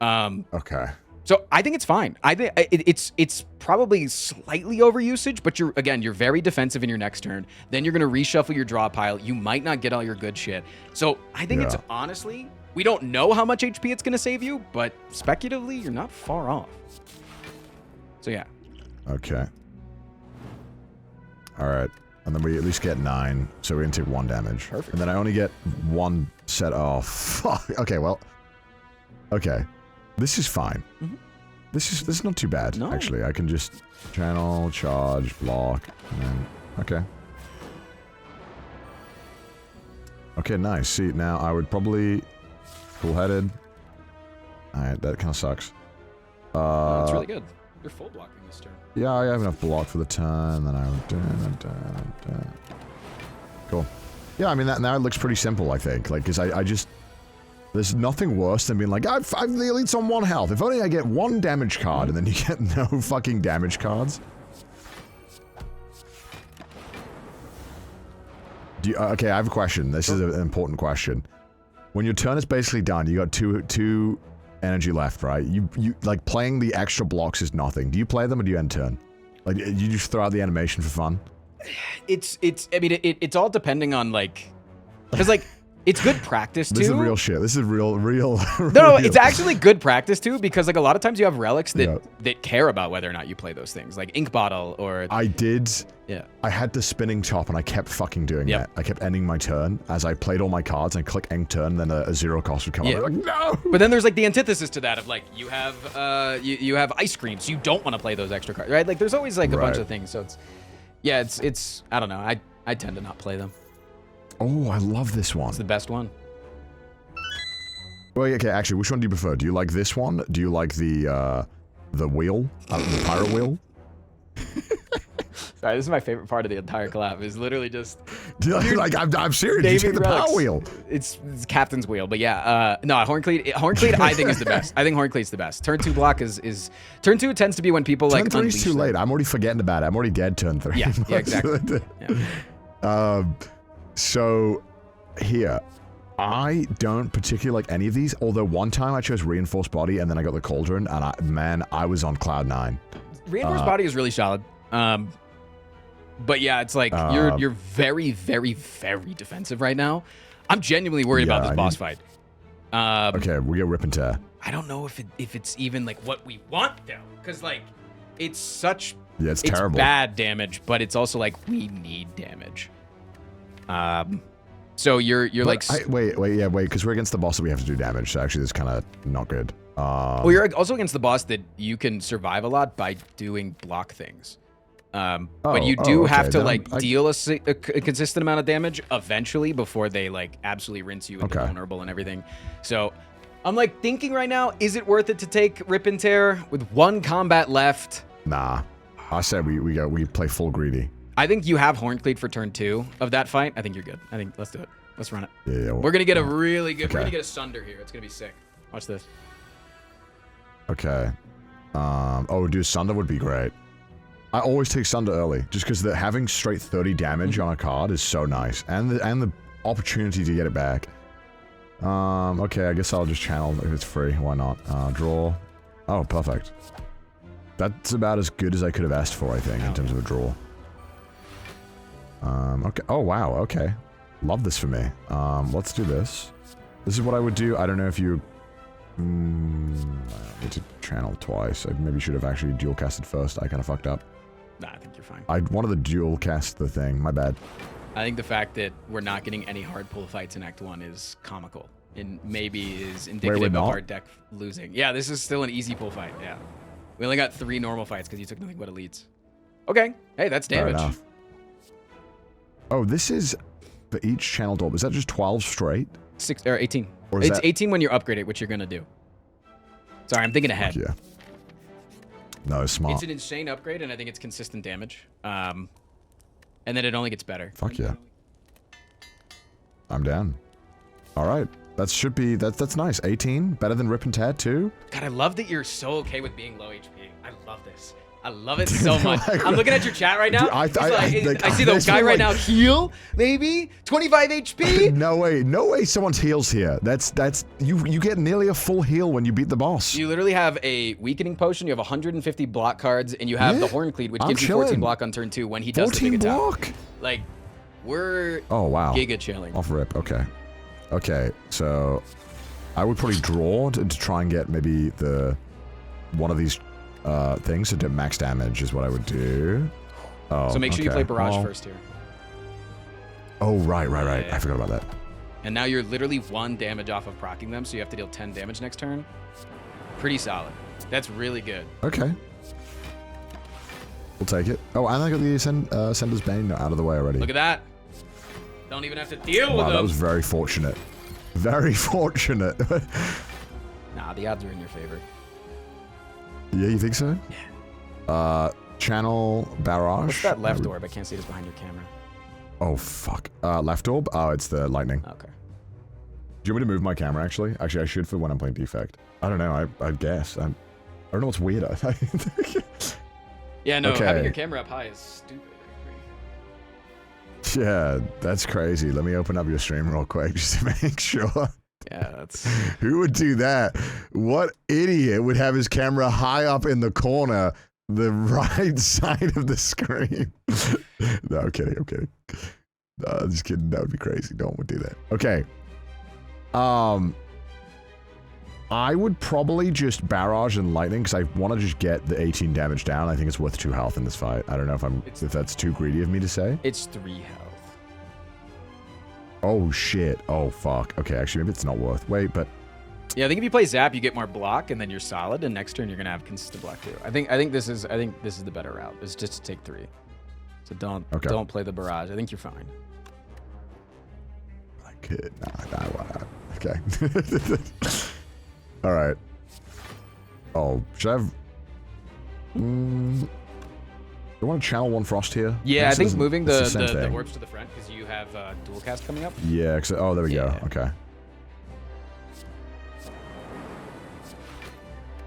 Okay. So I think it's fine. I think it's probably slightly overusage, but you're very defensive in your next turn. Then you're gonna reshuffle your draw pile. You might not get all your good shit. So I think it's honestly, we don't know how much HP it's gonna save you, but speculatively, you're not far off. So yeah. Okay. All right. And then we at least get 9, so we're gonna take 1 damage. Perfect. And then I only get 1 set off. Fuck. Okay, well. Okay. This is fine. This is not too bad, actually. I can just channel, charge, block, and then... Okay. Okay, nice. See, now I would probably... Full-headed. Alright, that kind of sucks. That's really good. You're full blocking this turn. Yeah, I have enough block for the turn, then I would... Cool. Yeah, I mean, now it looks pretty simple, I think. Like, because I just... There's nothing worse than being like, I've the elites on 1 health. If only I get 1 damage card, and then you get no fucking damage cards. Okay, I have a question. This is an important question. When your turn is basically done, you got two energy left, right? You like, playing the extra blocks is nothing. Do you play them or do you end turn? Like, you just throw out the animation for fun? I mean, it's all depending on, like, because, like, it's good practice, too. This is real shit. This is real. No, it's actually good practice, too, because, like, a lot of times you have relics that care about whether or not you play those things, like Ink Bottle or... I did. Yeah. I had the spinning top, and I kept fucking doing that. I kept ending my turn as I played all my cards, and I click Ink Turn, then a 0 cost would come up. Like, no! But then there's, like, the antithesis to that of, like, you have you have ice cream, so you don't want to play those extra cards, right? Like, there's always, like, a bunch of things, so it's... Yeah, it's I don't know. I tend to not play them. Oh, I love this one. It's the best one. Well, okay, actually, which one do you prefer? Do you like this one? Do you like the wheel? The pirate wheel? Sorry, this is my favorite part of the entire collab, is literally just Like, I'm serious. You David take the power Relics. wheel. It's captain's wheel, but yeah, no, Horncleat I think is the best. I think Horncleat's the best. Turn 2 block is turn 2 tends to be when people Turn like 3 unleash is too them. late. I'm already forgetting about it. I'm already dead turn 3. Yeah, exactly. Yeah. So here, I don't particularly like any of these, although one time I chose Reinforced Body and then I got the Cauldron, and I was on cloud 9. Reinforced body is really solid. But yeah, it's like you're very, very, very defensive right now. I'm genuinely worried about this boss fight. Okay, we get Rip and Tear. I don't know if it's even like what we want though, because like it's such it's terrible. Bad damage, but it's also like we need damage. So you're But like wait, because we're against the boss that we have to do damage. So actually, that's kind of not good. well, you're also against the boss that you can survive a lot by doing block things. But you do have to like deal a consistent amount of damage eventually before they like absolutely rinse you into vulnerable and everything. So I'm like thinking right now, is it worth it to take Rip and Tear with 1 combat left? Nah, I said we play full greedy. I think you have Horncleat for turn 2 of that fight. I think you're good. I think let's do it. Let's run it. Yeah. We're gonna get a really good. We're gonna get a Sunder here. It's gonna be sick. Watch this. Okay. Dude, Sunder would be great. I always take Sunder early, just because having straight 30 damage on a card is so nice, and the opportunity to get it back. Okay, I guess I'll just channel if it's free. Why not? Draw. Oh, perfect. That's about as good as I could have asked for, I think, in terms of a draw. Okay. Oh wow. Okay. Love this for me. Let's do this. This is what I would do. I don't know if you. I need to channel twice. I maybe should have actually dual casted first. I kind of fucked up. Nah, I think you're fine. I wanted to dual cast the thing. My bad. I think the fact that we're not getting any hard pull fights in Act 1 is comical. And maybe is indicative of our deck losing. Yeah, this is still an easy pull fight. Yeah. We only got 3 normal fights because you took nothing but elites. Okay. Hey, that's damage. Fair enough. Oh, this is for each channel orb. Is that just 12 straight? 6 or 18. Or is it's that... 18 when you upgrade it, which you're gonna do. Sorry, I'm thinking ahead. Yeah. No, it's smart. It's an insane upgrade, and I think it's consistent damage. And then it only gets better. Fuck yeah. I'm down. All right. That's nice. 18, better than Rip and Tear too. God, I love that you're so okay with being low HP. I love this. I love it so much. I'm looking at your chat right now. Dude, I see the guy right now heal, maybe 25 HP. No way someone's heals here. That's you get nearly a full heal when you beat the boss. You literally have a weakening potion, you have 150 block cards, and you have the Horncleat, which gives you 14 block on turn 2 when he does the big attack. 14 block? Like, we're giga chilling. Off rip, okay, so I would probably draw to try and get maybe one of these things to do max damage is what I would do. Oh, so make sure you play Barrage first here. Oh, right. Yeah. I forgot about that. And now you're literally 1 damage off of proccing them, so you have to deal 10 damage next turn. Pretty solid. That's really good. Okay. We'll take it. Oh, and I got the Sender's Bane out of the way already. Look at that. Don't even have to deal with them. Wow, that was very fortunate. Very fortunate. Nah, the odds are in your favor. Yeah, you think so? Yeah. Channel Barrage. What's that left orb? I can't see this behind your camera. Oh, fuck. Left orb? Oh, it's the lightning. Okay. Do you want me to move my camera, actually? Actually, I should for when I'm playing Defect. I don't know. I guess. I don't know what's weirder. Yeah, no, Okay. having your camera up high is stupid. I agree. Yeah, that's crazy. Let me open up your stream real quick just to make sure. Yeah, that's... Who would do that? What idiot would have his camera high up in the corner, the right side of the screen? No, I'm kidding. No, I'm just kidding. That would be crazy. No one would do that. Okay. I would probably just Barrage and Lightning because I want to just get the 18 damage down. I think it's worth 2 health in this fight. I don't know if that's too greedy of me to say. It's 3 health. Oh, shit. Oh, fuck. Okay, actually, maybe it's not worth. Wait, but... Yeah, I think if you play Zap, you get more block, and then you're solid, and next turn you're going to have consistent block, too. I think this is the better route, is just to take 3. So don't play the Barrage. I think you're fine. I could. Nah. Okay. All right. Oh, should I have... I want to channel one frost here. Yeah, I think moving the thing. orbs to the front because you have dual cast coming up. Yeah, oh, there we go. Okay.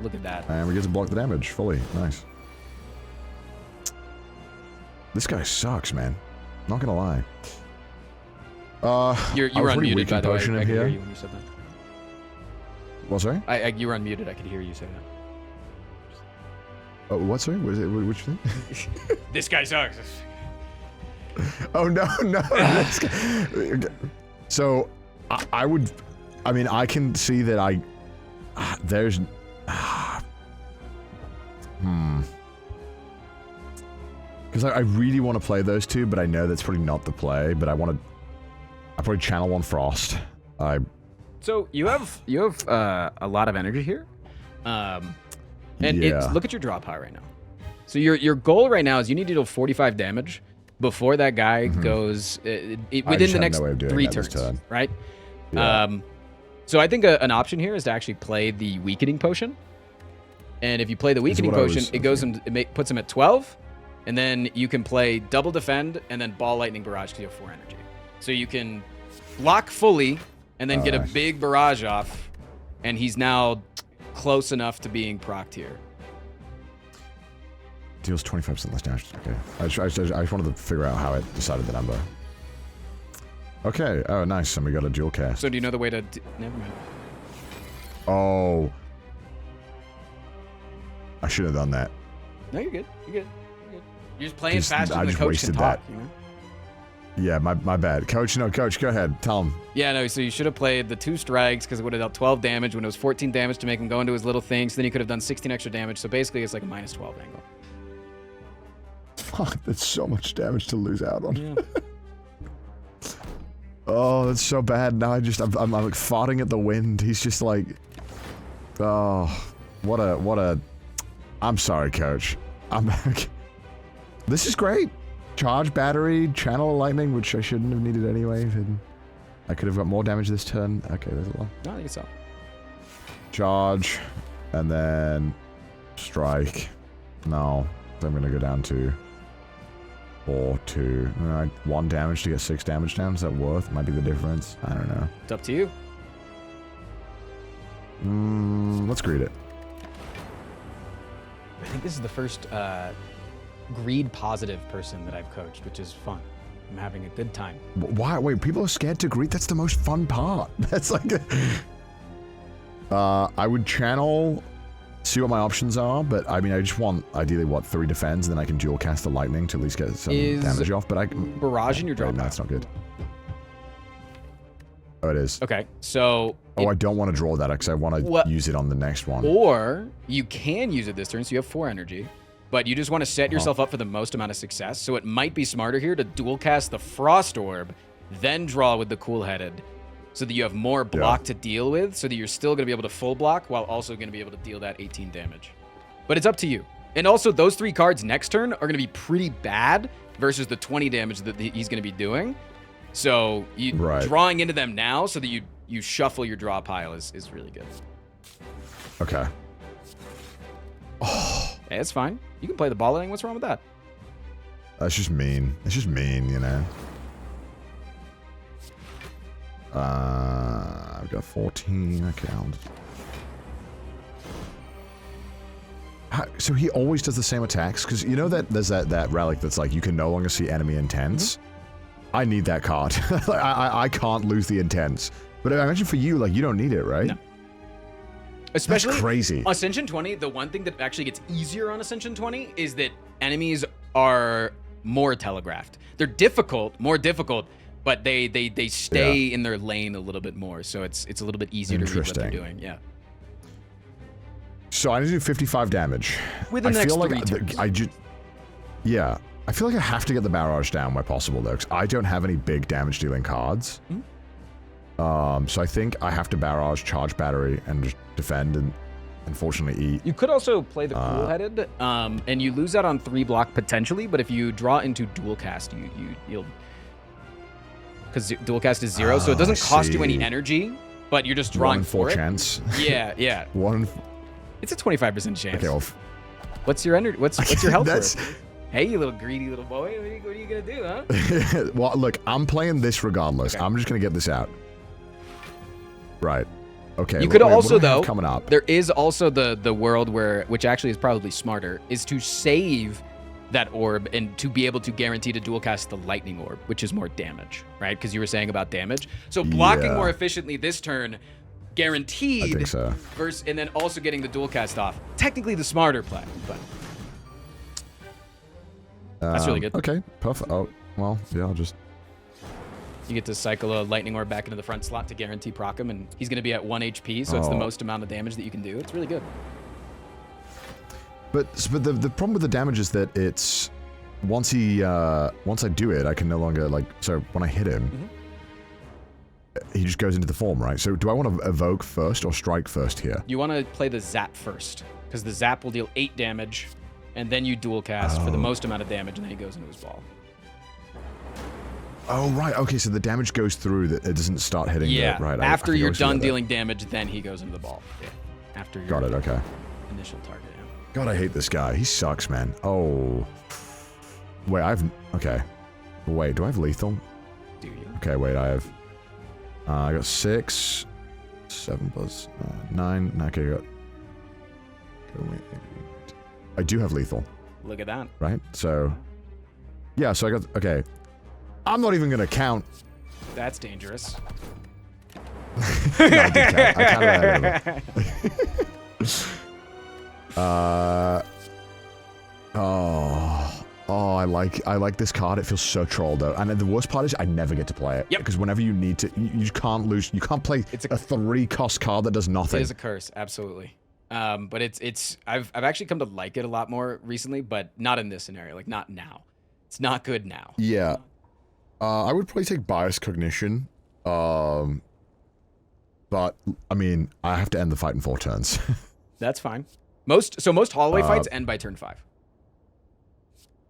Look at that. And we get to block the damage fully. Nice. This guy sucks, man. Not gonna lie. You were unmuted, by the way. I could hear you when you said that. What, sorry? You were unmuted. I could hear you say that. Oh, what, sorry? Which thing? This guy sucks. Oh, no. So, I mean, I can see that there's... Because I really want to play those two, but I know that's probably not the play, but I probably channel one Frost. So, you have a lot of energy here. And look at your draw pile right now. So your goal right now is you need to deal 45 damage before that guy goes within the next 3 turns, right? Yeah. So I think an option here is to actually play the weakening potion. And if you play the weakening potion, it goes puts him at 12, and then you can play double defend and then ball lightning barrage because you have 4 energy. So you can block fully and then get a big barrage off, and he's now close enough to being procced here. Deals 25% less damage. Okay. I just wanted to figure out how it decided the number. Okay. Oh, nice. And we got a dual cast. So do you know the way to... Never mind. Oh. I should have done that. No, you're good. You're just playing faster than the coach can talk, you know? Yeah, my bad. Coach, go ahead. Tell him. Yeah, no, so you should have played the 2 strikes because it would have dealt 12 damage when it was 14 damage to make him go into his little thing, so then he could have done 16 extra damage, so basically it's like a minus 12 angle. Fuck, that's so much damage to lose out on. Yeah. Oh, that's so bad. Now I'm like farting at the wind. He's just like... Oh, what a... I'm sorry, Coach. This is great. Charge battery, channel lightning, which I shouldn't have needed anyway. And I could have got more damage this turn. Okay, there's a lot. No, I think so. Charge, and then strike. No, I'm gonna go down to 4, 2. 1 damage to get 6 damage down. Is that worth? Might be the difference. I don't know. It's up to you. Let's greet it. I think this is the first greed positive person that I've coached, which is fun. I'm having a good time. Why? Wait, people are scared to greet? That's the most fun part. That's like I would channel, see what my options are, but I mean, I just want, ideally, 3 defends, and then I can dual cast the lightning to at least get some damage off, but I can... Barrage in your draw. No, that's not good. Oh, it is. Okay, so... Oh, I don't want to draw that because I want to use it on the next one. Or you can use it this turn, so you have 4 energy. But you just want to set yourself up for the most amount of success. So it might be smarter here to dual cast the Frost Orb, then draw with the Cool-Headed, so that you have more block to deal with, so that you're still going to be able to full block while also going to be able to deal that 18 damage. But it's up to you. And also, those 3 cards next turn are going to be pretty bad versus the 20 damage that he's going to be doing. So you drawing into them now so that you shuffle your draw pile is really good. Okay. Oh. Yeah, it's fine. You can play the ball inning. What's wrong with that? That's just mean. It's just mean, you know. I've got 14 accounts. So he always does the same attacks? Because you know that there's that relic that's like, you can no longer see enemy intents? I need that card. I can't lose the intents. But I imagine for you, like, you don't need it, right? No. Especially that's crazy. Ascension 20, the one thing that actually gets easier on Ascension 20 is that enemies are more telegraphed. They're more difficult, but they stay in their lane a little bit more, so it's a little bit easier to read what they're doing. Yeah. So I need to do 55 damage. Within the next 3 turns. I feel like I have to get the barrage down where possible, though, because I don't have any big damage-dealing cards. So I think I have to barrage, charge battery, and just defend, and unfortunately eat. You could also play the Cool-Headed, and you lose out on 3 block potentially, but if you draw into dual cast, you'll... Because dual cast is 0, so it doesn't cost you any energy, but you're just drawing 1 in 4 for chance. Yeah, yeah. 1 in... It's a 25% chance. Okay, well... What's your energy? What's your health? Hey, you little greedy little boy. What are you gonna do, huh? Well, look, I'm playing this regardless. Okay. I'm just gonna get this out. Right. Okay. You could wait, also, what do I have though, coming up. there is also the world where, which actually is probably smarter, is to save that orb and to be able to guarantee to dual cast the lightning orb, which is more damage, right? Because you were saying about damage. So blocking more efficiently this turn, guaranteed. I think so. Versus, and then also getting the dual cast off. Technically the smarter play, but that's really good. Okay, perfect. Oh, well, yeah, I'll just... You get to cycle a lightning orb back into the front slot to guarantee proc him, and he's going to be at 1 HP, so it's the most amount of damage that you can do. It's really good. But the problem with the damage is that it's... Once I do it, I can no longer, like... So, when I hit him, he just goes into the form, right? So, do I want to evoke first or strike first here? You want to play the zap first, because the zap will deal 8 damage, and then you dual cast for the most amount of damage, and then he goes into his ball. Oh, right. Okay, so the damage goes through, that it doesn't start hitting yeah, the... Right, after you're done dealing damage, then he goes into the ball. Yeah. After your Got it, okay. initial target, yeah. God, I hate this guy. He sucks, man. Oh. Wait, okay. Wait, do I have lethal? Do you? Okay, wait, I have... I got 6, 7 plus 9. Okay, I got... I do have lethal. Look at that. Right? So... Yeah, so I got... Okay. I'm not even gonna count. That's dangerous. No, I did count. I counted out of it. I like this card. It feels so troll though. And the worst part is I never get to play it. Yep. Because whenever you need to, you just can't lose. You can't play a 3-cost card that does nothing. It is a curse, absolutely. But I've actually come to like it a lot more recently, but not in this scenario. Like not now. It's not good now. Yeah. I would probably take Bias Cognition. But I mean, I have to end the fight in 4 turns. That's fine. Most hallway fights end by turn 5.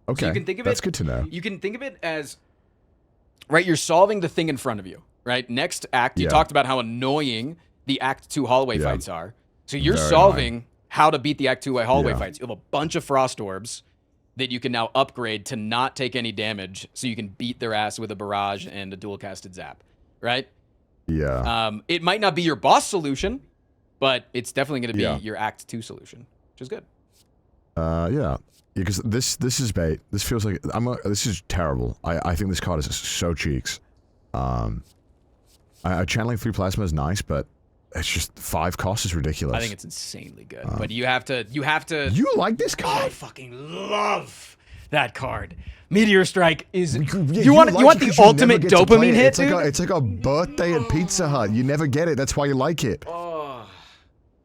Okay, so you can think of that's good to know. You can think of it as, right, you're solving the thing in front of you, right? Next act, you talked about how annoying the Act 2 hallway fights are. So you're solving how to beat the Act 2 hallway fights. You have a bunch of Frost Orbs that you can now upgrade to not take any damage, so you can beat their ass with a Barrage and a dual-casted Zap, right? Yeah. It might not be your boss solution, but it's definitely going to be your Act 2 solution, which is good. Yeah. Because this is bait. This feels like this is terrible. I think this card is so cheeks. Channeling 3 plasma is nice, but it's just 5 cost is ridiculous. I think it's insanely good, but you have to. You like this card? I fucking love that card. Meteor Strike is. You want the ultimate dopamine hit, dude? It's like a birthday at Pizza Hut. You never get it. That's why you like it.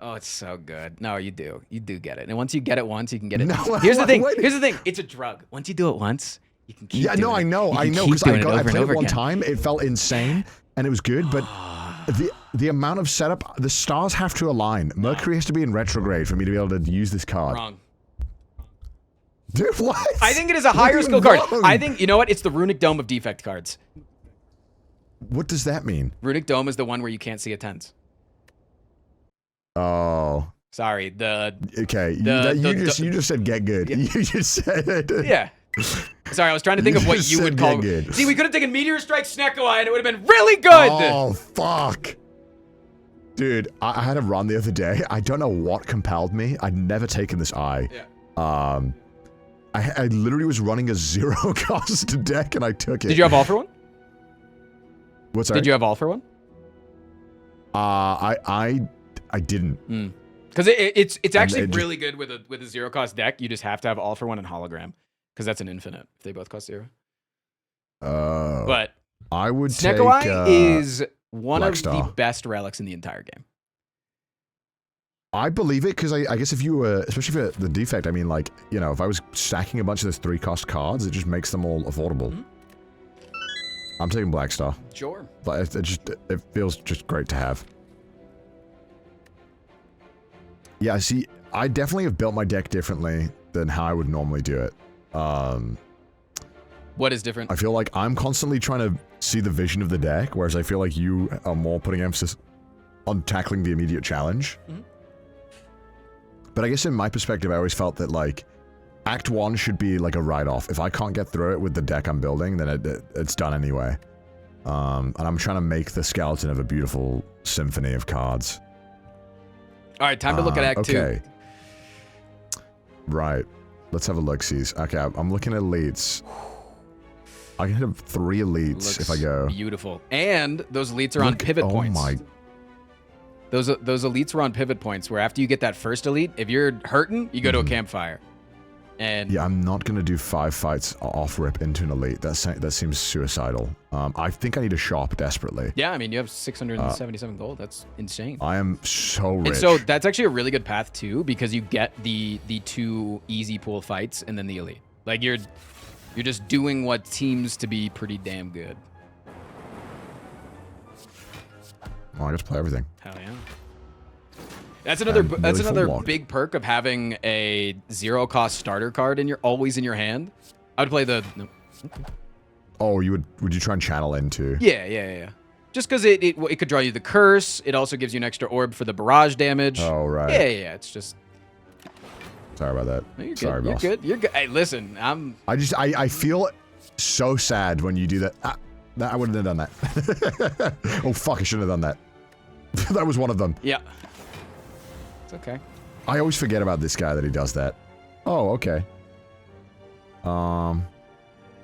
Oh, it's so good. No, you do. You do get it. And once you get it once, you can get it. No, Here's the thing. Here's the thing. It's a drug. Once you do it once, you can keep doing it. I know. Because I played it one time. It felt insane, and it was good, but the amount of setup, the stars have to align. Mercury has to be in retrograde for me to be able to use this card. Wrong. Dude, what? I think it is a higher skill card. I think, you know what? It's the Runic Dome of Defect cards. What does that mean? Runic Dome is the one where you can't see a 10s. Oh. Sorry, Okay, you just said get good. Yeah. You just said it. Yeah. Sorry, I was trying to think of what you would call good. See, we could have taken Meteor Strike Snecko Eye and it would have been really good! Oh, fuck. Dude, I had a run the other day. I don't know what compelled me. I'd never taken this eye. Yeah. I literally was running a 0-cost deck and I took it. Did you have all for one? What's that? Did you have all for one? I didn't. Because it's actually really good with a 0-cost deck. You just have to have all for one and hologram, because that's an infinite if they both cost 0. But I would Snecko Eye is one of Blackstar. the best relics in the entire game. I believe it, because I guess if you were, especially for the defect, I mean, like, you know, if I was stacking a bunch of those 3-cost cards, it just makes them all affordable. I'm taking Blackstar. Sure. But it feels just great to have. Yeah, see, I definitely have built my deck differently than how I would normally do it. What is different? I feel like I'm constantly trying to see the vision of the deck, whereas I feel like you are more putting emphasis on tackling the immediate challenge. But I guess in my perspective, I always felt that, like, Act 1 should be like a write-off. If I can't get through it with the deck I'm building, then it's done anyway. And I'm trying to make the skeleton of a beautiful symphony of cards. All right, time to look at Act 2. Right. Let's have a look-sees. Okay, I'm looking at elites. I can hit up 3 elites if I go. Beautiful. And those elites are on pivot points. Oh my. Those elites were on pivot points where after you get that first elite, if you're hurting, you go to a campfire. And yeah, I'm not going to do 5 fights off rip into an elite. That seems suicidal. I think I need a shop desperately. Yeah, I mean, you have 677 gold. That's insane. I am so rich. And so that's actually a really good path too, because you get the 2 easy pool fights and then the elite. Like you're just doing what seems to be pretty damn good. Oh, I get to play everything. Hell yeah. That's another big perk of having a 0-cost starter card always in your hand. I would play the. No. Okay. Oh, would you try and channel into? Yeah. Just because it could draw you the curse. It also gives you an extra orb for the barrage damage. Oh right. Yeah. It's just. Sorry about that. No, you're Sorry, good. boss. You're good. Hey, listen, I feel so sad when you do that. I wouldn't have done that. Oh fuck! I shouldn't have done that. That was one of them. Yeah. It's okay. I always forget about this guy that he does that. Oh, okay.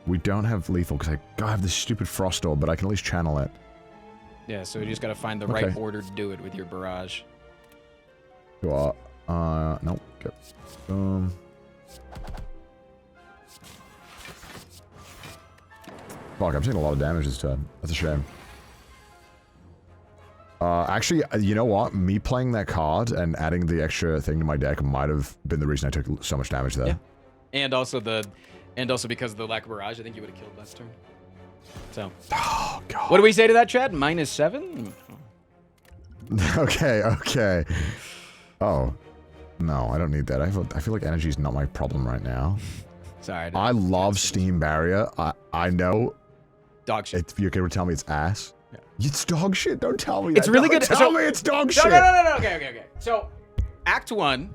We don't have lethal because I gotta have this stupid frost orb, but I can at least channel it. Yeah, so you just gotta find the right order to do it with your barrage. Nope. Okay. Fuck, I'm taking a lot of damage this turn. That's a shame. Actually, you know what? Me playing that card and adding the extra thing to my deck might have been the reason I took so much damage there. Yeah. And also because of the lack of barrage, I think you would have killed last turn. So. Oh god. What do we say to that, Chad? -7? Okay. Oh. No, I don't need that. I feel like energy is not my problem right now. Sorry. I love Steam Barrier. I know. Dog shit. If you're gonna tell me it's ass. Yeah. It's dog shit. Don't tell me that. It's really good. Tell me it's dog shit. No. Okay. So, Act 1,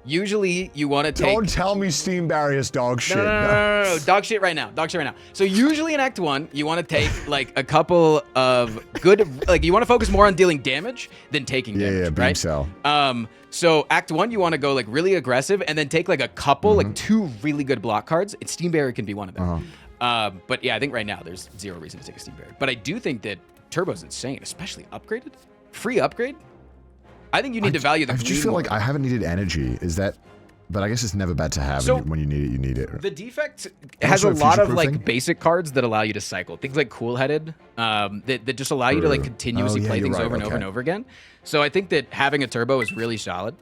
usually you want to take... Don't tell me Steam Barrier's dog shit. No. Dog shit right now. So usually in Act 1, you want to take like a couple of good... Like you want to focus more on dealing damage than taking damage, beam right? cell. So Act 1, you want to go like really aggressive and then take like a couple, like 2 really good block cards. And Steam Barrier can be one of them. But yeah, I think right now there's 0 reason to take a Steam Barrier. But I do think that Turbo's insane, especially upgraded. Free upgrade. I think you need to value the. I just feel like I haven't needed energy. Is that? But I guess it's never bad to have. So, when you need it, you need it. The Defect has a lot of like basic cards that allow you to cycle. Things like Cool-Headed, that just allow you to like continuously play things over and over and over again. So I think that having a Turbo is really solid,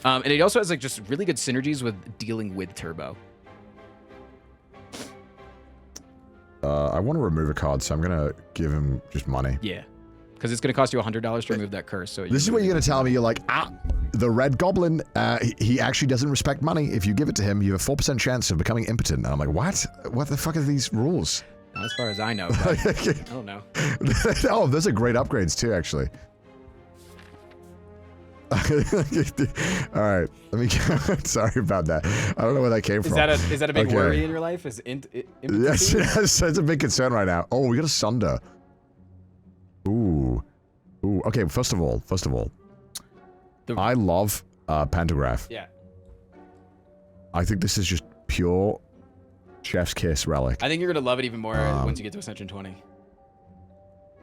and it also has like just really good synergies with dealing with Turbo. I want to remove a card, so I'm gonna give him just money. Yeah. Because it's going to cost you $100 to remove that curse. So this is what you're going to tell me. You're like, the Red Goblin, he actually doesn't respect money. If you give it to him, you have a 4% chance of becoming impotent. And I'm like, what? What the fuck are these rules? Not as far as I know. But I don't know. Oh, those are great upgrades too, actually. All right, let me. Sorry about that. I don't know where that came from. Is that a big worry in your life? Is yes, it's a big concern right now. Oh, we got a Sunder. Ooh. Okay, first of all, I love Pantograph. Yeah. I think this is just pure chef's kiss relic. I think you're gonna love it even more once you get to Ascension 20.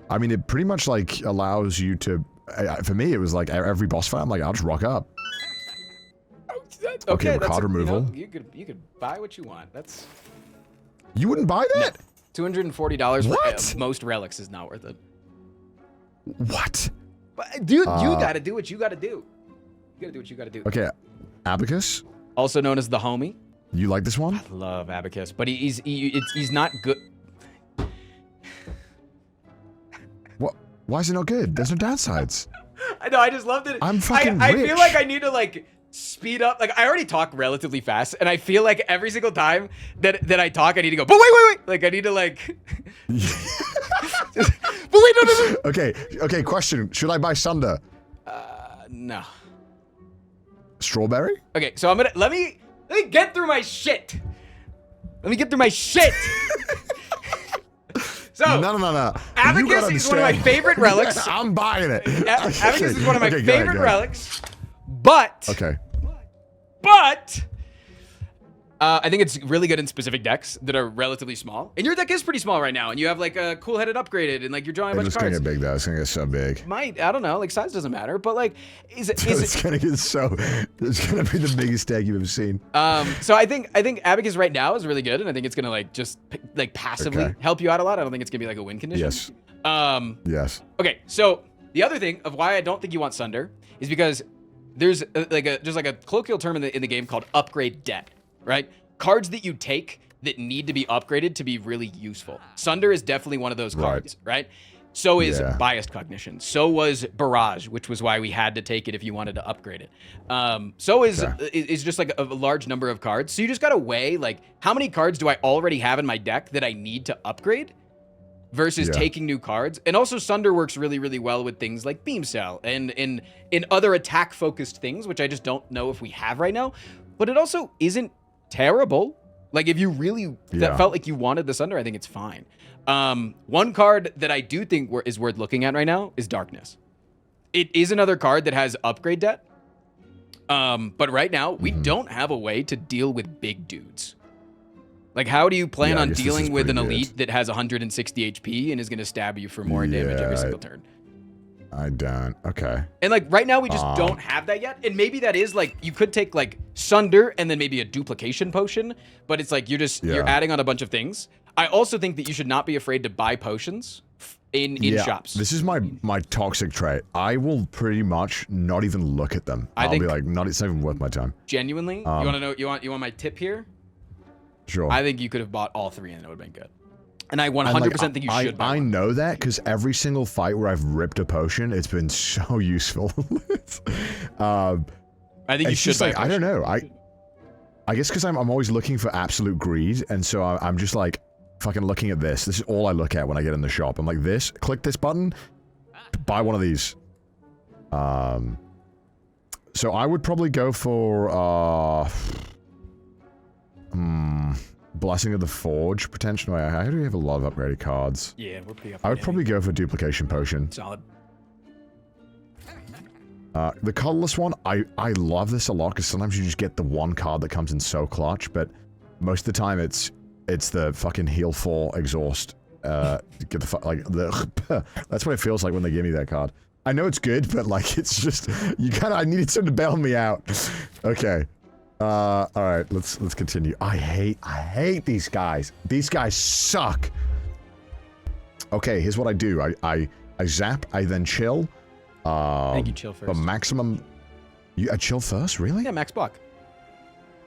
I mean, it pretty much like allows you to. For me, it was like every boss fight. I'm like, I'll just rock up. Okay, card removal. You could buy what you want. That's. You wouldn't buy that? No. $240 for most relics is not worth it. What? But, dude, you gotta do what you gotta do. You gotta do what you gotta do. Okay, Abacus. Also known as the homie. You like this one? I love Abacus, but he's not good. What? Why is it not good? There's no downsides. I know. I just loved it. I'm fucking I rich. feel like I need to like speed up. Like I already talk relatively fast, and I feel like every single time that I talk, I need to go. But wait. Like I need to like. But wait, no. Okay. Question: should I buy Sunder? No. Strawberry? Okay, so let me Let me get through my shit. Let me get through my shit. So, no. Abacus is one of my favorite relics. I'm buying it. Abacus is one of my favorite relics. But. Okay. But. I think it's really good in specific decks that are relatively small. And your deck is pretty small right now. And you have like a cool headed upgraded and like you're drawing a bunch of cards. It's gonna get big though. It's gonna get so big. I don't know. Like size doesn't matter. But like, it's gonna get so. It's gonna be the biggest deck you've ever seen. So I think Abacus right now is really good. And I think it's gonna like just like passively help you out a lot. I don't think it's gonna be like a win condition. Yes. Yes. Okay. So the other thing of why I don't think you want Sunder is because there's just like a colloquial term in the game called upgrade debt. Right? Cards that you take that need to be upgraded to be really useful. Sunder is definitely one of those cards, right? So is Biased Cognition. So was Barrage, which was why we had to take it if you wanted to upgrade it. So is just like a large number of cards. So you just got to weigh like how many cards do I already have in my deck that I need to upgrade versus taking new cards. And also Sunder works really, really well with things like Beam Cell and in other attack-focused things, which I just don't know if we have right now. But it also isn't terrible. Like if you really felt like you wanted the Sunder, I think it's fine. One card that I do think is worth looking at right now is Darkness. It is another card that has upgrade debt. But right now we don't have a way to deal with big dudes. Like how do you plan on dealing with an elite that has 160 HP and is going to stab you for more damage every single turn? I don't. Okay. And like right now we just don't have that yet. And maybe that is like you could take like Sunder and then maybe a duplication potion, but it's like you're adding on a bunch of things. I also think that you should not be afraid to buy potions in shops. This is my toxic trait. I will pretty much not even look at them. I'll be like, it's not even worth my time. Genuinely, you want to know? You want my tip here? Sure. I think you could have bought all three and it would have been good. And I 100% think you should buy one. I know that because every single fight where I've ripped a potion, it's been so useful. I think you should buy a potion. I don't know. I guess because I'm always looking for absolute greed, and so I'm just like fucking looking at this. This is all I look at when I get in the shop. I'm like, click this button, buy one of these. So I would probably go for Blessing of the Forge, potentially. I do have a lot of upgraded cards. Yeah, we're pretty upgraded. I would probably go for Duplication Potion. Solid. The colorless one, I love this a lot because sometimes you just get the one card that comes in so clutch, but most of the time it's the fucking heal 4 exhaust. Get the that's what it feels like when they give me that card. I know it's good, but like it's just I needed someone to bail me out. Okay. All right, let's continue. I hate these guys. These guys suck. Okay, here's what I do. I zap. I then chill. I think you chill first. For maximum. I chill first, really? Yeah, max block.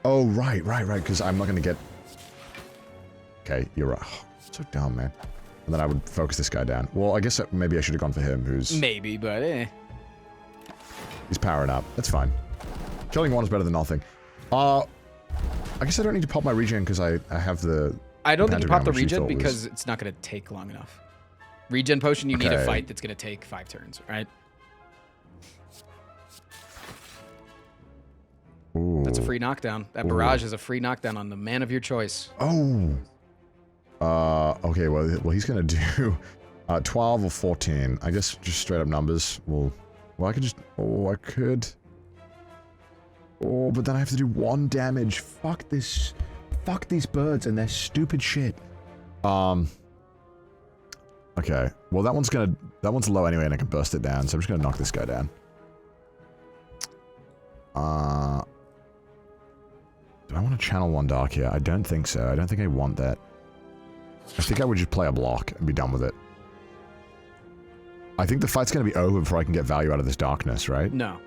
Oh right. Because I'm not gonna get. Okay, you're right. Oh, so dumb, man. And then I would focus this guy down. Well, I guess maybe I should have gone for him, who's. Maybe, but He's powering up. That's fine. Killing one is better than nothing. I guess I don't need to pop my regen because I have the. I don't think you pop the regen because it's not going to take long enough. Regen potion, you need a fight that's going to take 5 turns, right? Ooh. That's a free knockdown. That barrage is a free knockdown on the man of your choice. Oh. Okay, well he's going to do 12 or 14. I guess just straight up numbers. Well, I could just. I could. Oh, but then I have to do 1 damage. Fuck this. Fuck these birds and their stupid shit. Okay. Well, that one's low anyway, and I can burst it down, so I'm just gonna knock this guy down. Do I want to channel 1 dark here? I don't think so. I don't think I want that. I think I would just play a block and be done with it. I think the fight's gonna be over before I can get value out of this darkness, right? No.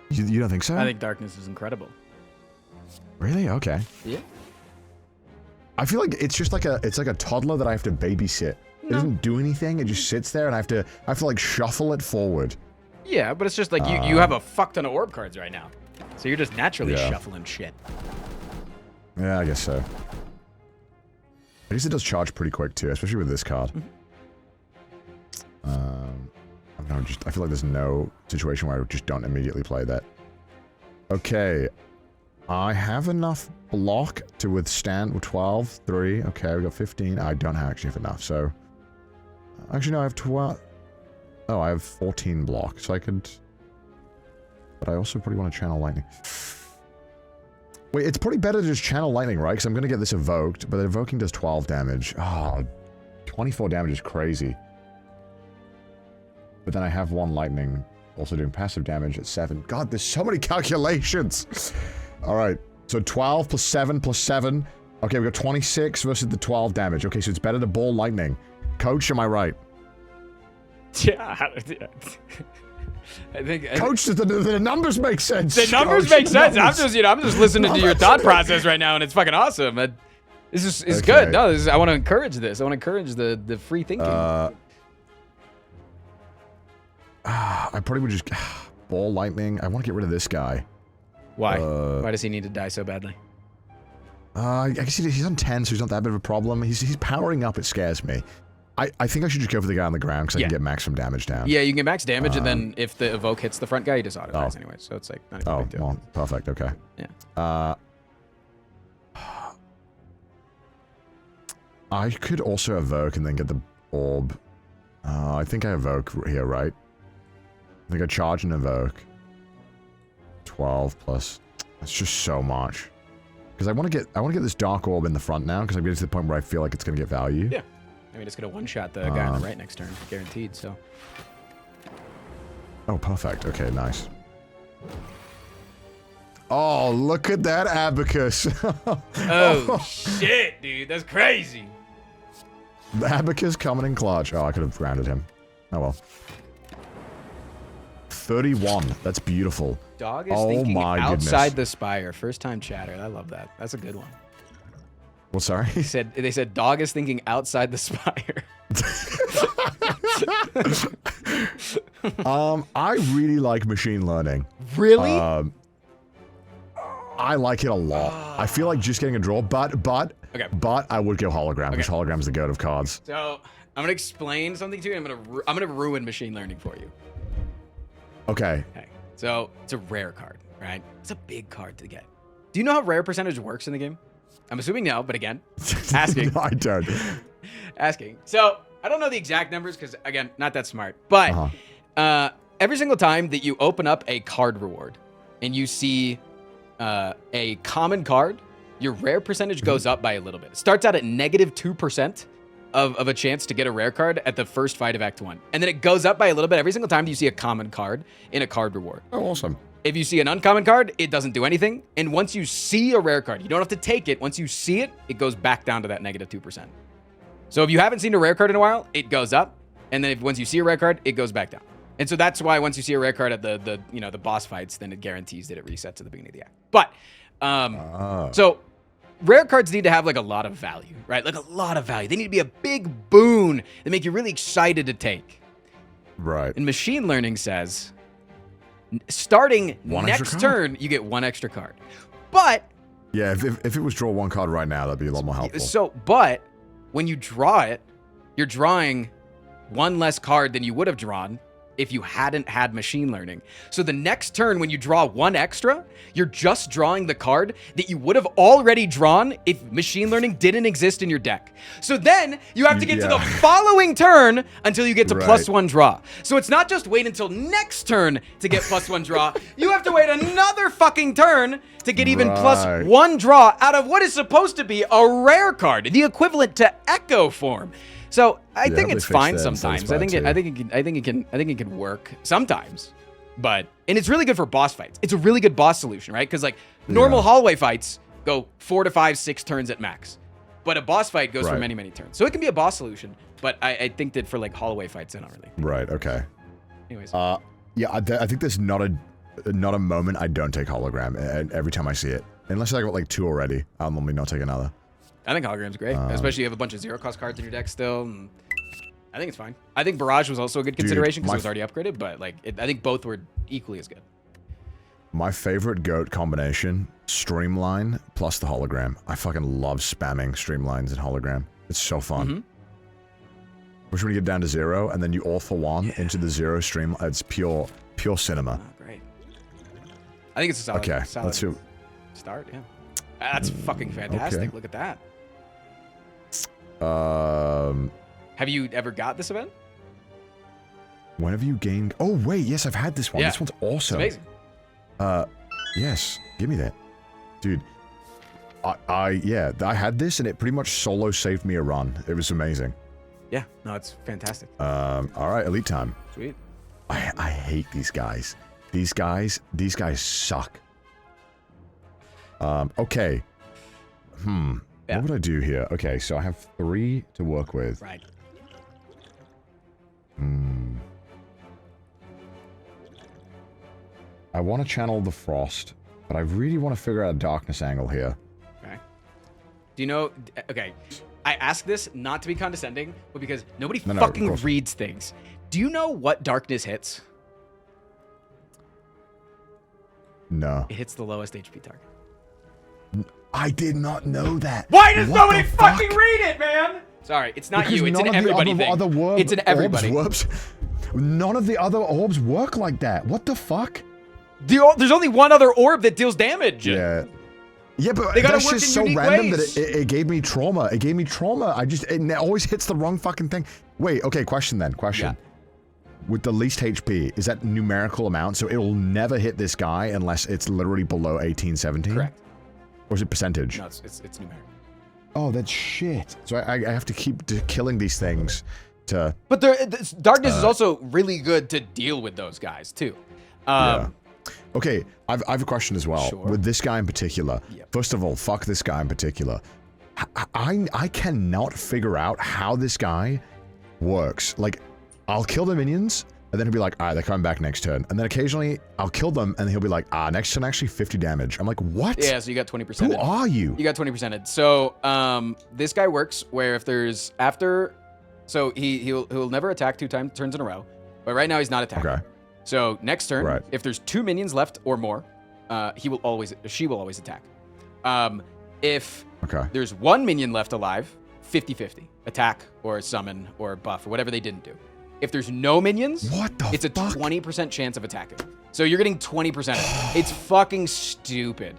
You don't think so? I think darkness is incredible. Really? Okay. Yeah. I feel like it's just like a toddler that I have to babysit. It doesn't do anything. It just sits there, and I have to like shuffle it forward. Yeah, but it's just like you have a fuck ton of orb cards right now, so you're just naturally shuffling shit. Yeah, I guess so. I guess it does charge pretty quick too, especially with this card. I feel like there's no situation where I just don't immediately play that. Okay. I have enough block to withstand 12, 3. Okay, we got 15. I don't actually have enough, so... Actually, no, I have 12... Oh, I have 14 block, so I could... But I also probably want to channel lightning. Wait, it's probably better to just channel lightning, right? Because I'm going to get this evoked, but the evoking does 12 damage. Oh, 24 damage is crazy. But then I have 1 lightning also doing passive damage at 7. God, there's so many calculations! Alright, so 12 plus 7 plus 7. Okay, we got 26 versus the 12 damage. Okay, so it's better to ball lightning. Coach, am I right? Yeah. I think Coach, the numbers make sense. The numbers make sense. I'm just listening to your thought process right now, and it's fucking awesome. This is good. No, I want to encourage this. I want to encourage the free thinking. I probably would just ball lightning. I want to get rid of this guy. Why? Why does he need to die so badly? I guess he's on 10, so he's not that big of a problem. He's powering up. It scares me. I think I should just go for the guy on the ground because I can get maximum damage down. Yeah, you can get max damage, and then if the evoke hits the front guy, he just auto dies anyway. So it's like not even a big deal. Well, perfect. Okay. Yeah. I could also evoke and then get the orb. I think I evoke here, right? I think I charge and evoke. 12 plus. That's just so much. Because I want to get this dark orb in the front now because I'm getting to the point where I feel like it's going to get value. Yeah. I mean, it's going to one-shot the guy on the right next turn, guaranteed, so. Oh, perfect. Okay, nice. Oh, look at that abacus. Oh, shit, dude. That's crazy. The abacus coming in clutch. Oh, I could have grounded him. Oh, well. 31. That's beautiful. Dog is thinking outside the Spire. First time chatter. I love that. That's a good one. Well, sorry? They said dog is thinking outside the Spire. I really like machine learning. Really? I like it a lot. I feel like just getting a draw, but I would go hologram because hologram's the goat of cards. So I'm gonna explain something to you. And I'm gonna ruin machine learning for you. Okay. So it's a rare card, right? It's a big card to get. Do you know how rare percentage works in the game? I'm assuming no, but again, asking. No, I don't. Asking. So I don't know the exact numbers because, again, not that smart. But every single time that you open up a card reward and you see a common card, your rare percentage goes up by a little bit. It starts out at -2% of a chance to get a rare card at the first fight of Act 1. And then it goes up by a little bit every single time you see a common card in a card reward. Oh, awesome. If you see an uncommon card, it doesn't do anything. And once you see a rare card, you don't have to take it. Once you see it, it goes back down to that -2%. So if you haven't seen a rare card in a while, it goes up. And then once you see a rare card, it goes back down. And so that's why once you see a rare card at the boss fights, then it guarantees that it resets at the beginning of the act. But so rare cards need to have like a lot of value, right? Like a lot of value. They need to be a big boon that make you really excited to take. Right. And machine learning says, starting next turn, you get 1 extra card. But yeah, if it was draw 1 card right now, that'd be a lot more helpful. So, but when you draw it, you're drawing 1 less card than you would have drawn if you hadn't had machine learning. So the next turn, when you draw 1 extra, you're just drawing the card that you would have already drawn if machine learning didn't exist in your deck. So then you have to get to the following turn until you get to +1 draw. So it's not just wait until next turn to get +1 draw. You have to wait another fucking turn to get even +1 draw out of what is supposed to be a rare card, the equivalent to Echo Form. So I think it's fine sometimes. I think it can work sometimes, and it's really good for boss fights. It's a really good boss solution, right? Because like normal hallway fights go 4 to 5, 6 turns at max, but a boss fight goes for many, many turns. So it can be a boss solution, but I think that for like hallway fights, I don't really. Right. Okay. Anyways. Yeah, I think there's not a moment I don't take hologram every time I see it, unless I got like 2 already. I'll normally not take another. I think hologram's great, especially if you have a bunch of 0-cost cards in your deck still. And I think it's fine. I think Barrage was also a good consideration because it was already upgraded, but like I think both were equally as good. My favorite GOAT combination, Streamline plus the hologram. I fucking love spamming Streamlines and hologram. It's so fun. Which when you get down to 0 and then you all for 1 into the 0 stream, it's pure cinema. Oh, great. I think it's a solid. Okay, let's start. Yeah, that's fucking fantastic. Okay. Look at that. Have you ever got this event? When have you gained? Oh wait, yes, I've had this one. Yeah. This one's awesome. It's amazing. Yes, give me that, dude. I had this and it pretty much solo saved me a run. It was amazing. Yeah, no, it's fantastic. All right, elite time. Sweet. I hate these guys. These guys suck. Okay. Yeah. What would I do here? Okay, so I have 3 to work with. Right. I want to channel the frost, but I really want to figure out a darkness angle here. Okay. Do you know? Okay, I ask this not to be condescending, but because nobody fucking reads things. Do you know what darkness hits? No. It hits the lowest HP target. I did not know that. Why does nobody fucking read it, man? Sorry, it's not Because you. It's an everybody thing. It's an everybody. None of the other orbs work like that. What the fuck? There's only one other orb that deals damage. Yeah. Yeah, but they that's just so random that it gave me trauma. It gave me trauma. It always hits the wrong fucking thing. Wait, okay, question then. Question. Yeah. With the least HP, is that numerical amount? So it'll never hit this guy unless it's literally below 18, 17? Correct. Or is it percentage? No, it's numerical. Oh, that's shit. So I have to keep killing these things to... But darkness is also really good to deal with those guys, too. Yeah. Okay, I have a question as well. Sure. With this guy in particular. Yep. First of all, fuck this guy in particular. I cannot figure out how this guy works. Like, I'll kill the minions, and then he'll be like, all right, they're coming back next turn. And then occasionally, I'll kill them, and he'll be like, next turn actually 50 damage. I'm like, what? Yeah, so you got 20%. Who are you? You got 20%. So, this guy works where if there's after... So, he'll never attack 2 turns in a row. But right now, he's not attacking. Okay. So, next turn, if there's 2 minions left or more, she will always attack. If there's 1 minion left alive, 50-50. Attack or summon or buff or whatever they didn't do. If there's no minions, it's a 20% chance of attacking. So you're getting 20%. It's fucking stupid.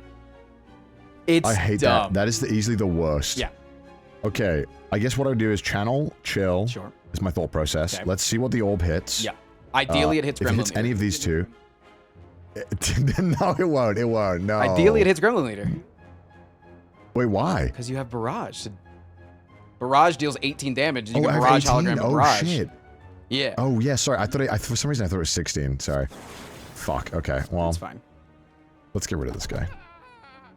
I hate dumb. that. That is easily the worst. Yeah. Okay, I guess what I would do is channel, chill. Sure. Is my thought process. Okay. Let's see what the orb hits. Yeah. Ideally, it hits Gremlin. If it hits any of these 2. No, it won't. It won't. No. Ideally, it hits Gremlin Leader. Wait, why? Because you have Barrage. So Barrage deals 18 damage. And you can Barrage 18? Hologram and Barrage. Shit. Yeah. Oh, yeah, sorry. For some reason, I thought it was 16. Sorry. Fuck. Okay, well. That's fine. Let's get rid of this guy.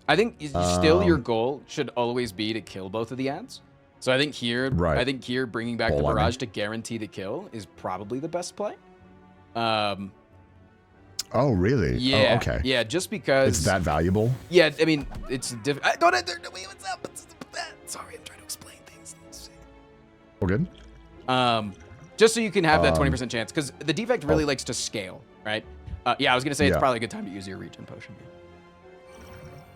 I think still your goal should always be to kill both of the ads. So I think here, bringing back the Barrage to guarantee the kill is probably the best play. Oh, really? Yeah. Oh, okay. Yeah, just because... It's that valuable? Yeah, I mean, it's... Wait, what's up? Sorry, I'm trying to explain things. We're good? Just so you can have that 20% chance, because the Defect really likes to scale, right? Yeah, I was going to say it's probably a good time to use your regen potion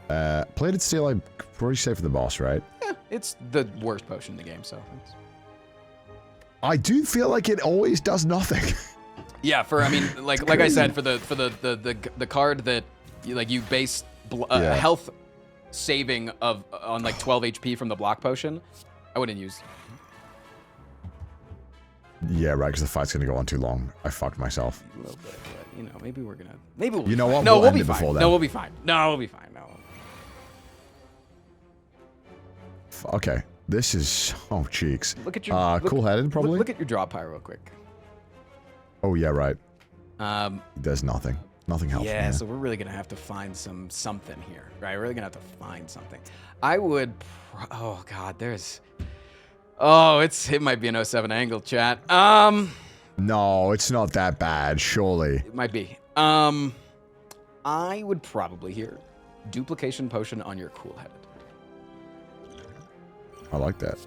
here. Plated Steel, I'm pretty safe for the boss, right? Yeah, it's the worst potion in the game, so... I do feel like it always does nothing. Yeah, I mean, like I said, for the card that you base health saving on like 12 HP from the block potion, I wouldn't use. Yeah, right, because the fight's gonna go on too long. I fucked myself. A little bit, but maybe we're gonna. Maybe we'll. You know what? No, we'll be fine. No, we'll be fine. No, we'll be fine. No. Okay, this is so cheeks. Look at your cool-headed, probably. Look at your drop pile real quick. Oh yeah, right. There's nothing. Nothing helps. Yeah, so we're really gonna have to find something here, right? We're really gonna have to find something. I would. Oh God, there's. Oh, it might be an 07 angle, chat. No, it's not that bad, surely. It might be. I would probably here duplication potion on your cool-headed. I like that.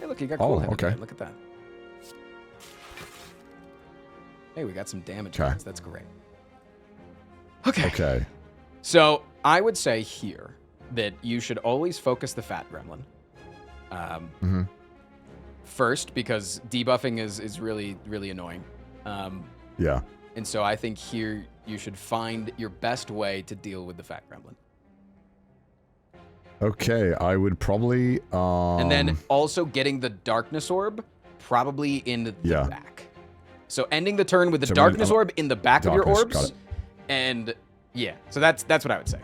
Hey, look, you got cool-headed. Okay. There. Look at that. Hey, we got some damage. Okay. That's great. Okay. Okay. So I would say here that you should always focus the fat gremlin. Mm-hmm. First, because debuffing is really, really annoying. Yeah. And so I think here you should find your best way to deal with the Fat Gremlin. Okay, I would probably... And then also getting the Darkness Orb probably in the back. So ending the turn with the Darkness Orb in the back of your orbs. And yeah, so that's what I would say.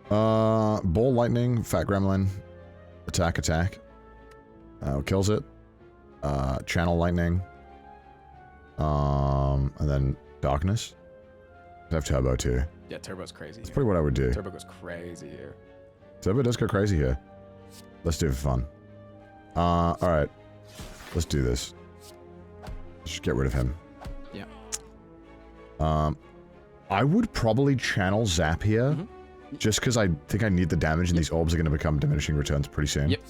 Ball Lightning, Fat Gremlin, attack. Kills it. Channel Lightning. And then Darkness. I have Turbo too. Yeah, Turbo's crazy. That's probably what I would do. Turbo goes crazy here. Turbo does go crazy here. Let's do it for fun. Alright. Let's do this. Just get rid of him. Yeah. I would probably channel Zap here. Just because I think I need the damage, and these orbs are going to become diminishing returns pretty soon. Yep.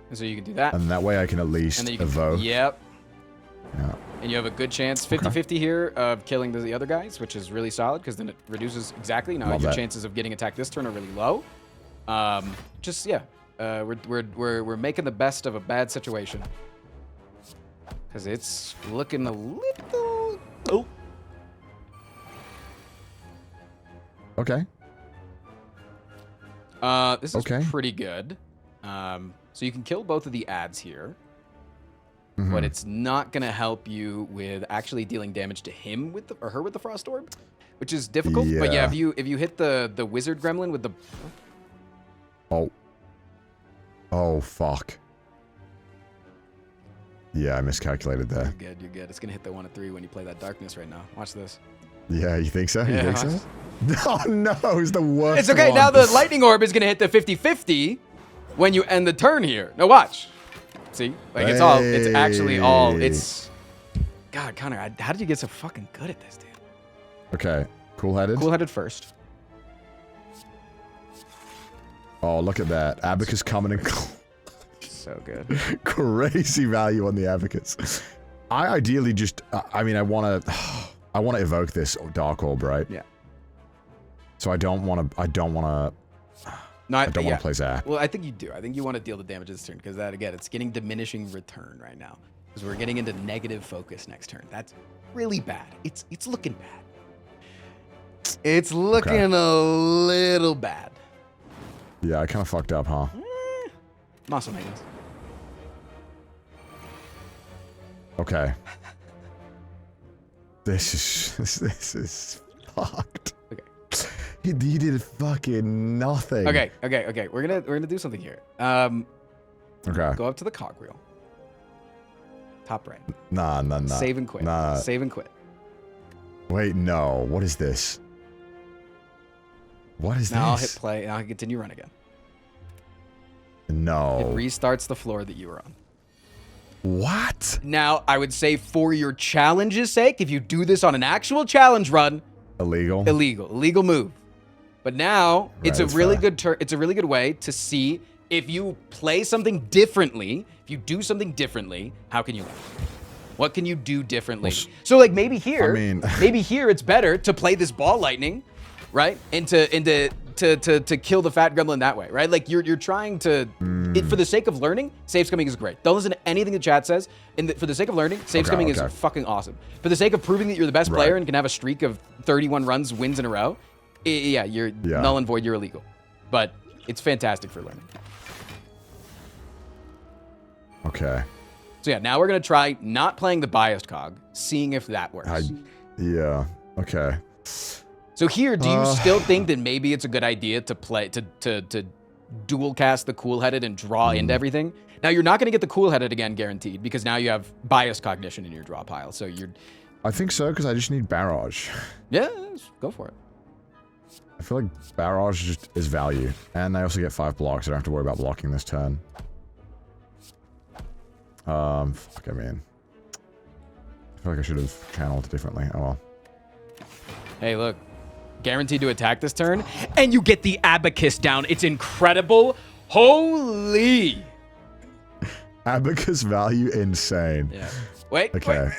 And so you can do that. And that way I can at least evoke. Yep. Yeah. And you have a good chance, 50-50 here, of killing the other guys, which is really solid, because then it reduces exactly. Now your chances of getting attacked this turn are really low. We're making the best of a bad situation. Because it's looking a little... Oh. Okay. This is pretty good. So you can kill both of the ads here. But it's not going to help you with actually dealing damage to him with or her with the Frost Orb, which is difficult. Yeah. But yeah, if you hit the Wizard Gremlin with the... Oh, fuck. Yeah, I miscalculated there. You're good. It's going to hit the 1 of 3 when you play that Darkness right now. Watch this. Yeah, you think so? Yeah, you think so? Oh, no, it's the worst It's okay. one. Now the Lightning Orb is going to hit the 50-50 when you end the turn here. Now watch. See? Like, it's actually all... It's... God, Connor, how did you get so fucking good at this, dude? Okay. Cool-headed? Cool-headed first. Oh, look at that. Abacus coming in. So good. Crazy value on the Abacus. I ideally just... I mean, I want to evoke this Dark Orb, right? Yeah. So I don't want to... I don't want to play Zap. Well, I think you do. I think you want to deal the damage this turn, because that, again, it's getting diminishing return right now. Because we're getting into negative focus next turn. That's really bad. It's looking bad. It's looking a little bad. Yeah, I kind of fucked up, huh? Muscle maintenance. Okay. This is fucked. Okay. He did fucking nothing. Okay. We're gonna do something here. Okay. Go up to the cogwheel. Top right. Nah. Save and quit. Nah. Save and quit. Wait, no. What is this? What is now this? I'll hit play and I'll continue run again. No. It restarts the floor that you were on. What? Now, I would say for your challenge's sake, if you do this on an actual challenge run, Illegal move. But now it's a really fair. good turn. It's a really good way to see if you play something differently. If you do something differently, how can you win? What can you do differently? So like maybe here, maybe here it's better to play this Ball Lightning, right? And to kill the Fat Gremlin that way, right? Like you're trying to, for the sake of learning, save scumming is great. Don't listen to anything the chat says. For the sake of learning, save scumming is fucking awesome. For the sake of proving that you're the best player and can have a streak of 31 wins in a row, you're null and void, you're illegal. But it's fantastic for learning. Okay. So yeah, now we're gonna try not playing the biased cog, seeing if that works. Yeah. Okay. So here, do you still think that maybe it's a good idea to play to dual cast the cool-headed and draw into everything? Now you're not gonna get the cool-headed again, guaranteed, because now you have bias cognition in your draw pile. So you're. I think so, because I just need barrage. Yeah, go for it. I feel like barrage just is value, and I also get 5 blocks. I don't have to worry about blocking this turn. Fuck, I mean, I feel like I should have channeled differently. Oh well. Hey, look. Guaranteed to attack this turn, and you get the Abacus down. It's incredible. Holy. Abacus value insane. Yeah. Wait. Okay.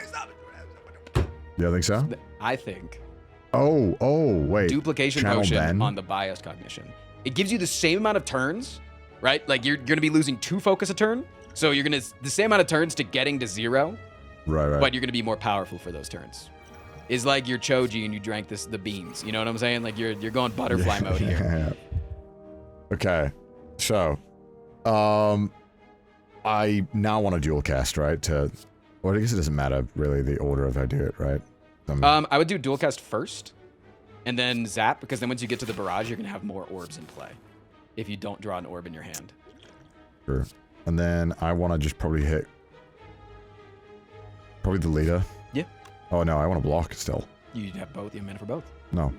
Wait. You don't think so? I think. Oh, wait. Duplication Channel potion Ben? on the bias cognition. It gives you the same amount of turns, right? Like you're going to be losing 2 focus a turn. So you're going to, the same amount of turns to getting to 0. Right. But you're going to be more powerful for those turns. is like your choji and you drank the beans. You know what I'm saying? Like you're going butterfly mode here. Okay, so, I now want to dual cast, right? Well, I guess it doesn't matter really the order of I do it, right? I would do dual cast first, and then zap, because then once you get to the barrage, you're gonna have more orbs in play. If you don't draw an orb in your hand. Sure. And then I want to just probably hit. Probably the leader. Yeah. Oh no, I want to block still. You have both. You have mana for both. No.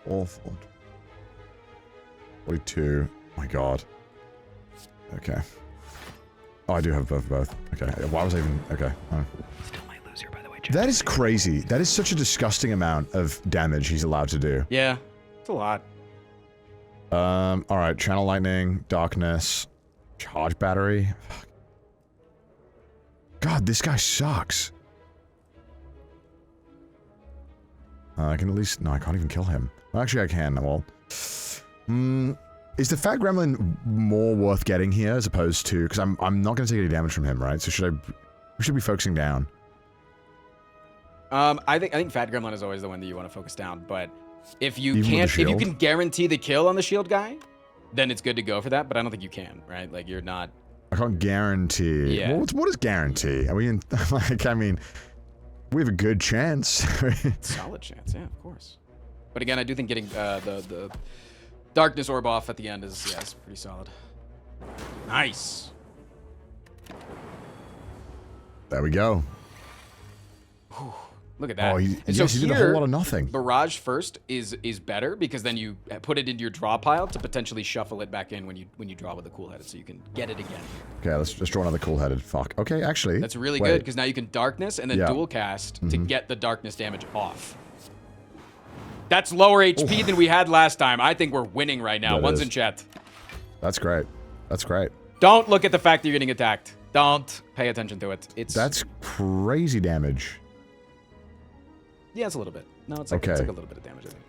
All 42. My God. Okay. Oh, I do have both. Okay. Why was I even... Okay. Still my loser, by the way. That is crazy. That is such a disgusting amount of damage he's allowed to do. Yeah. It's a lot. Alright. Channel Lightning, Darkness, Charge Battery. Fuck. God, this guy sucks. I can at least... No, I can't even kill him. Well, actually, I can. Well... Is the Fat Gremlin more worth getting here as opposed to... Because I'm not going to take any damage from him, right? So we should be focusing down. I think Fat Gremlin is always the one that you want to focus down, but if you Even can't... If you can guarantee the kill on the shield guy, then it's good to go for that, but I don't think you can, right? Like, you're not... I can't guarantee... Yeah. Well, what is guarantee? I mean, we have a good chance. Solid chance, yeah, of course. But again, I do think getting the Darkness Orb off at the end is pretty solid. Nice. There we go. Whew, look at that. Oh, and yes, he did a whole lot of nothing. Barrage first is better because then you put it into your draw pile to potentially shuffle it back in when you draw with the cool headed, so you can get it again. Okay, let's draw another cool headed. Fuck. Okay, actually. That's really good because now you can Darkness and then dual cast to Mm-hmm. get the Darkness damage off. That's lower HP than we had last time. I think we're winning right now. One's in chat. That's great. That's great. Don't look at the fact that you're getting attacked. Don't pay attention to it. That's crazy damage. Yeah, it's a little bit. No, it's like, it's like a little bit of damage, I think.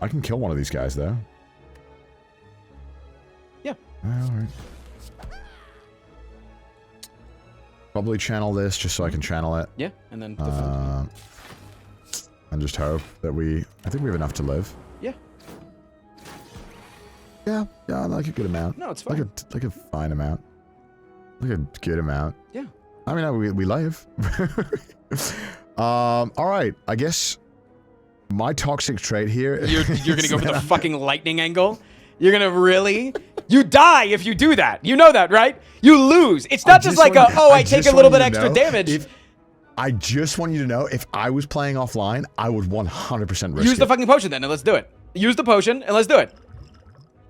I can kill one of these guys though. Yeah. Alright. Probably channel this just so I can channel it. Yeah, and then Defect. And just hope that I think we have enough to live. Yeah. Yeah, like a good amount. No, it's fine. Like a fine amount. Like a good amount. Yeah. I mean, we live. Alright, I guess my toxic trait here... You're gonna go for the fucking lightning angle? You're gonna really? You die if you do that. You know that, right? You lose. It's not just like I take a little bit extra damage. I just want you to know, if I was playing offline, I would 100% risk Use the fucking potion then, and let's do it. Use the potion, and let's do it.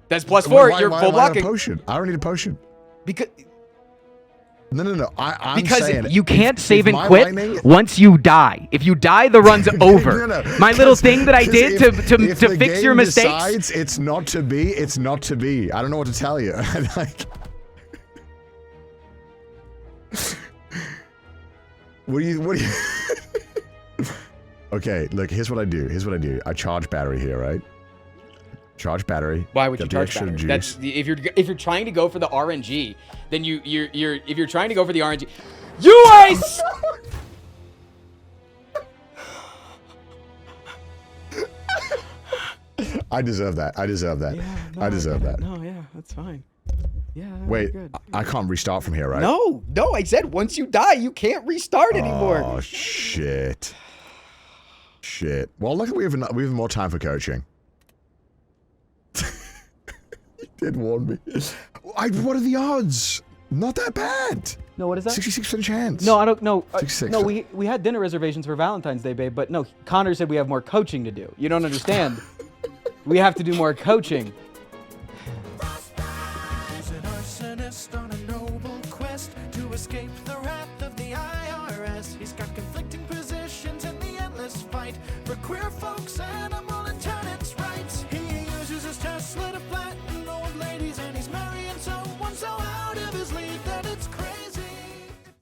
That's +4. You're full blocking. Why a potion? I don't need a potion. Because... No. I'm because saying, you can't save and quit lightning... once you die. If you die, the run's over. My little thing that I did to fix your mistakes. Decides it's not to be. It's not to be. I don't know what to tell you. Like, what do you? Okay, look. Here's what I do. I charge battery here, right? Charge battery. Why would you charge battery? That's if you're trying to go for the RNG, then if you're trying to go for the RNG, I deserve that. Yeah, no, I deserve that. No, yeah, that's fine. Yeah. Wait, good. I can't restart from here, right? No, I said once you die, you can't restart anymore. Oh shit. Shit. Well, luckily we have more time for coaching. You did warn me. What are the odds? Not that bad. No, what is that? 66% chance. No, I don't know. 66. No, we had dinner reservations for Valentine's Day, babe, but no, Connor said we have more coaching to do. You don't understand. We have to do more coaching. He's an arsonist on a noble quest to escape the wrath of the IRS. He's got conflicting positions in the endless fight for queer folks and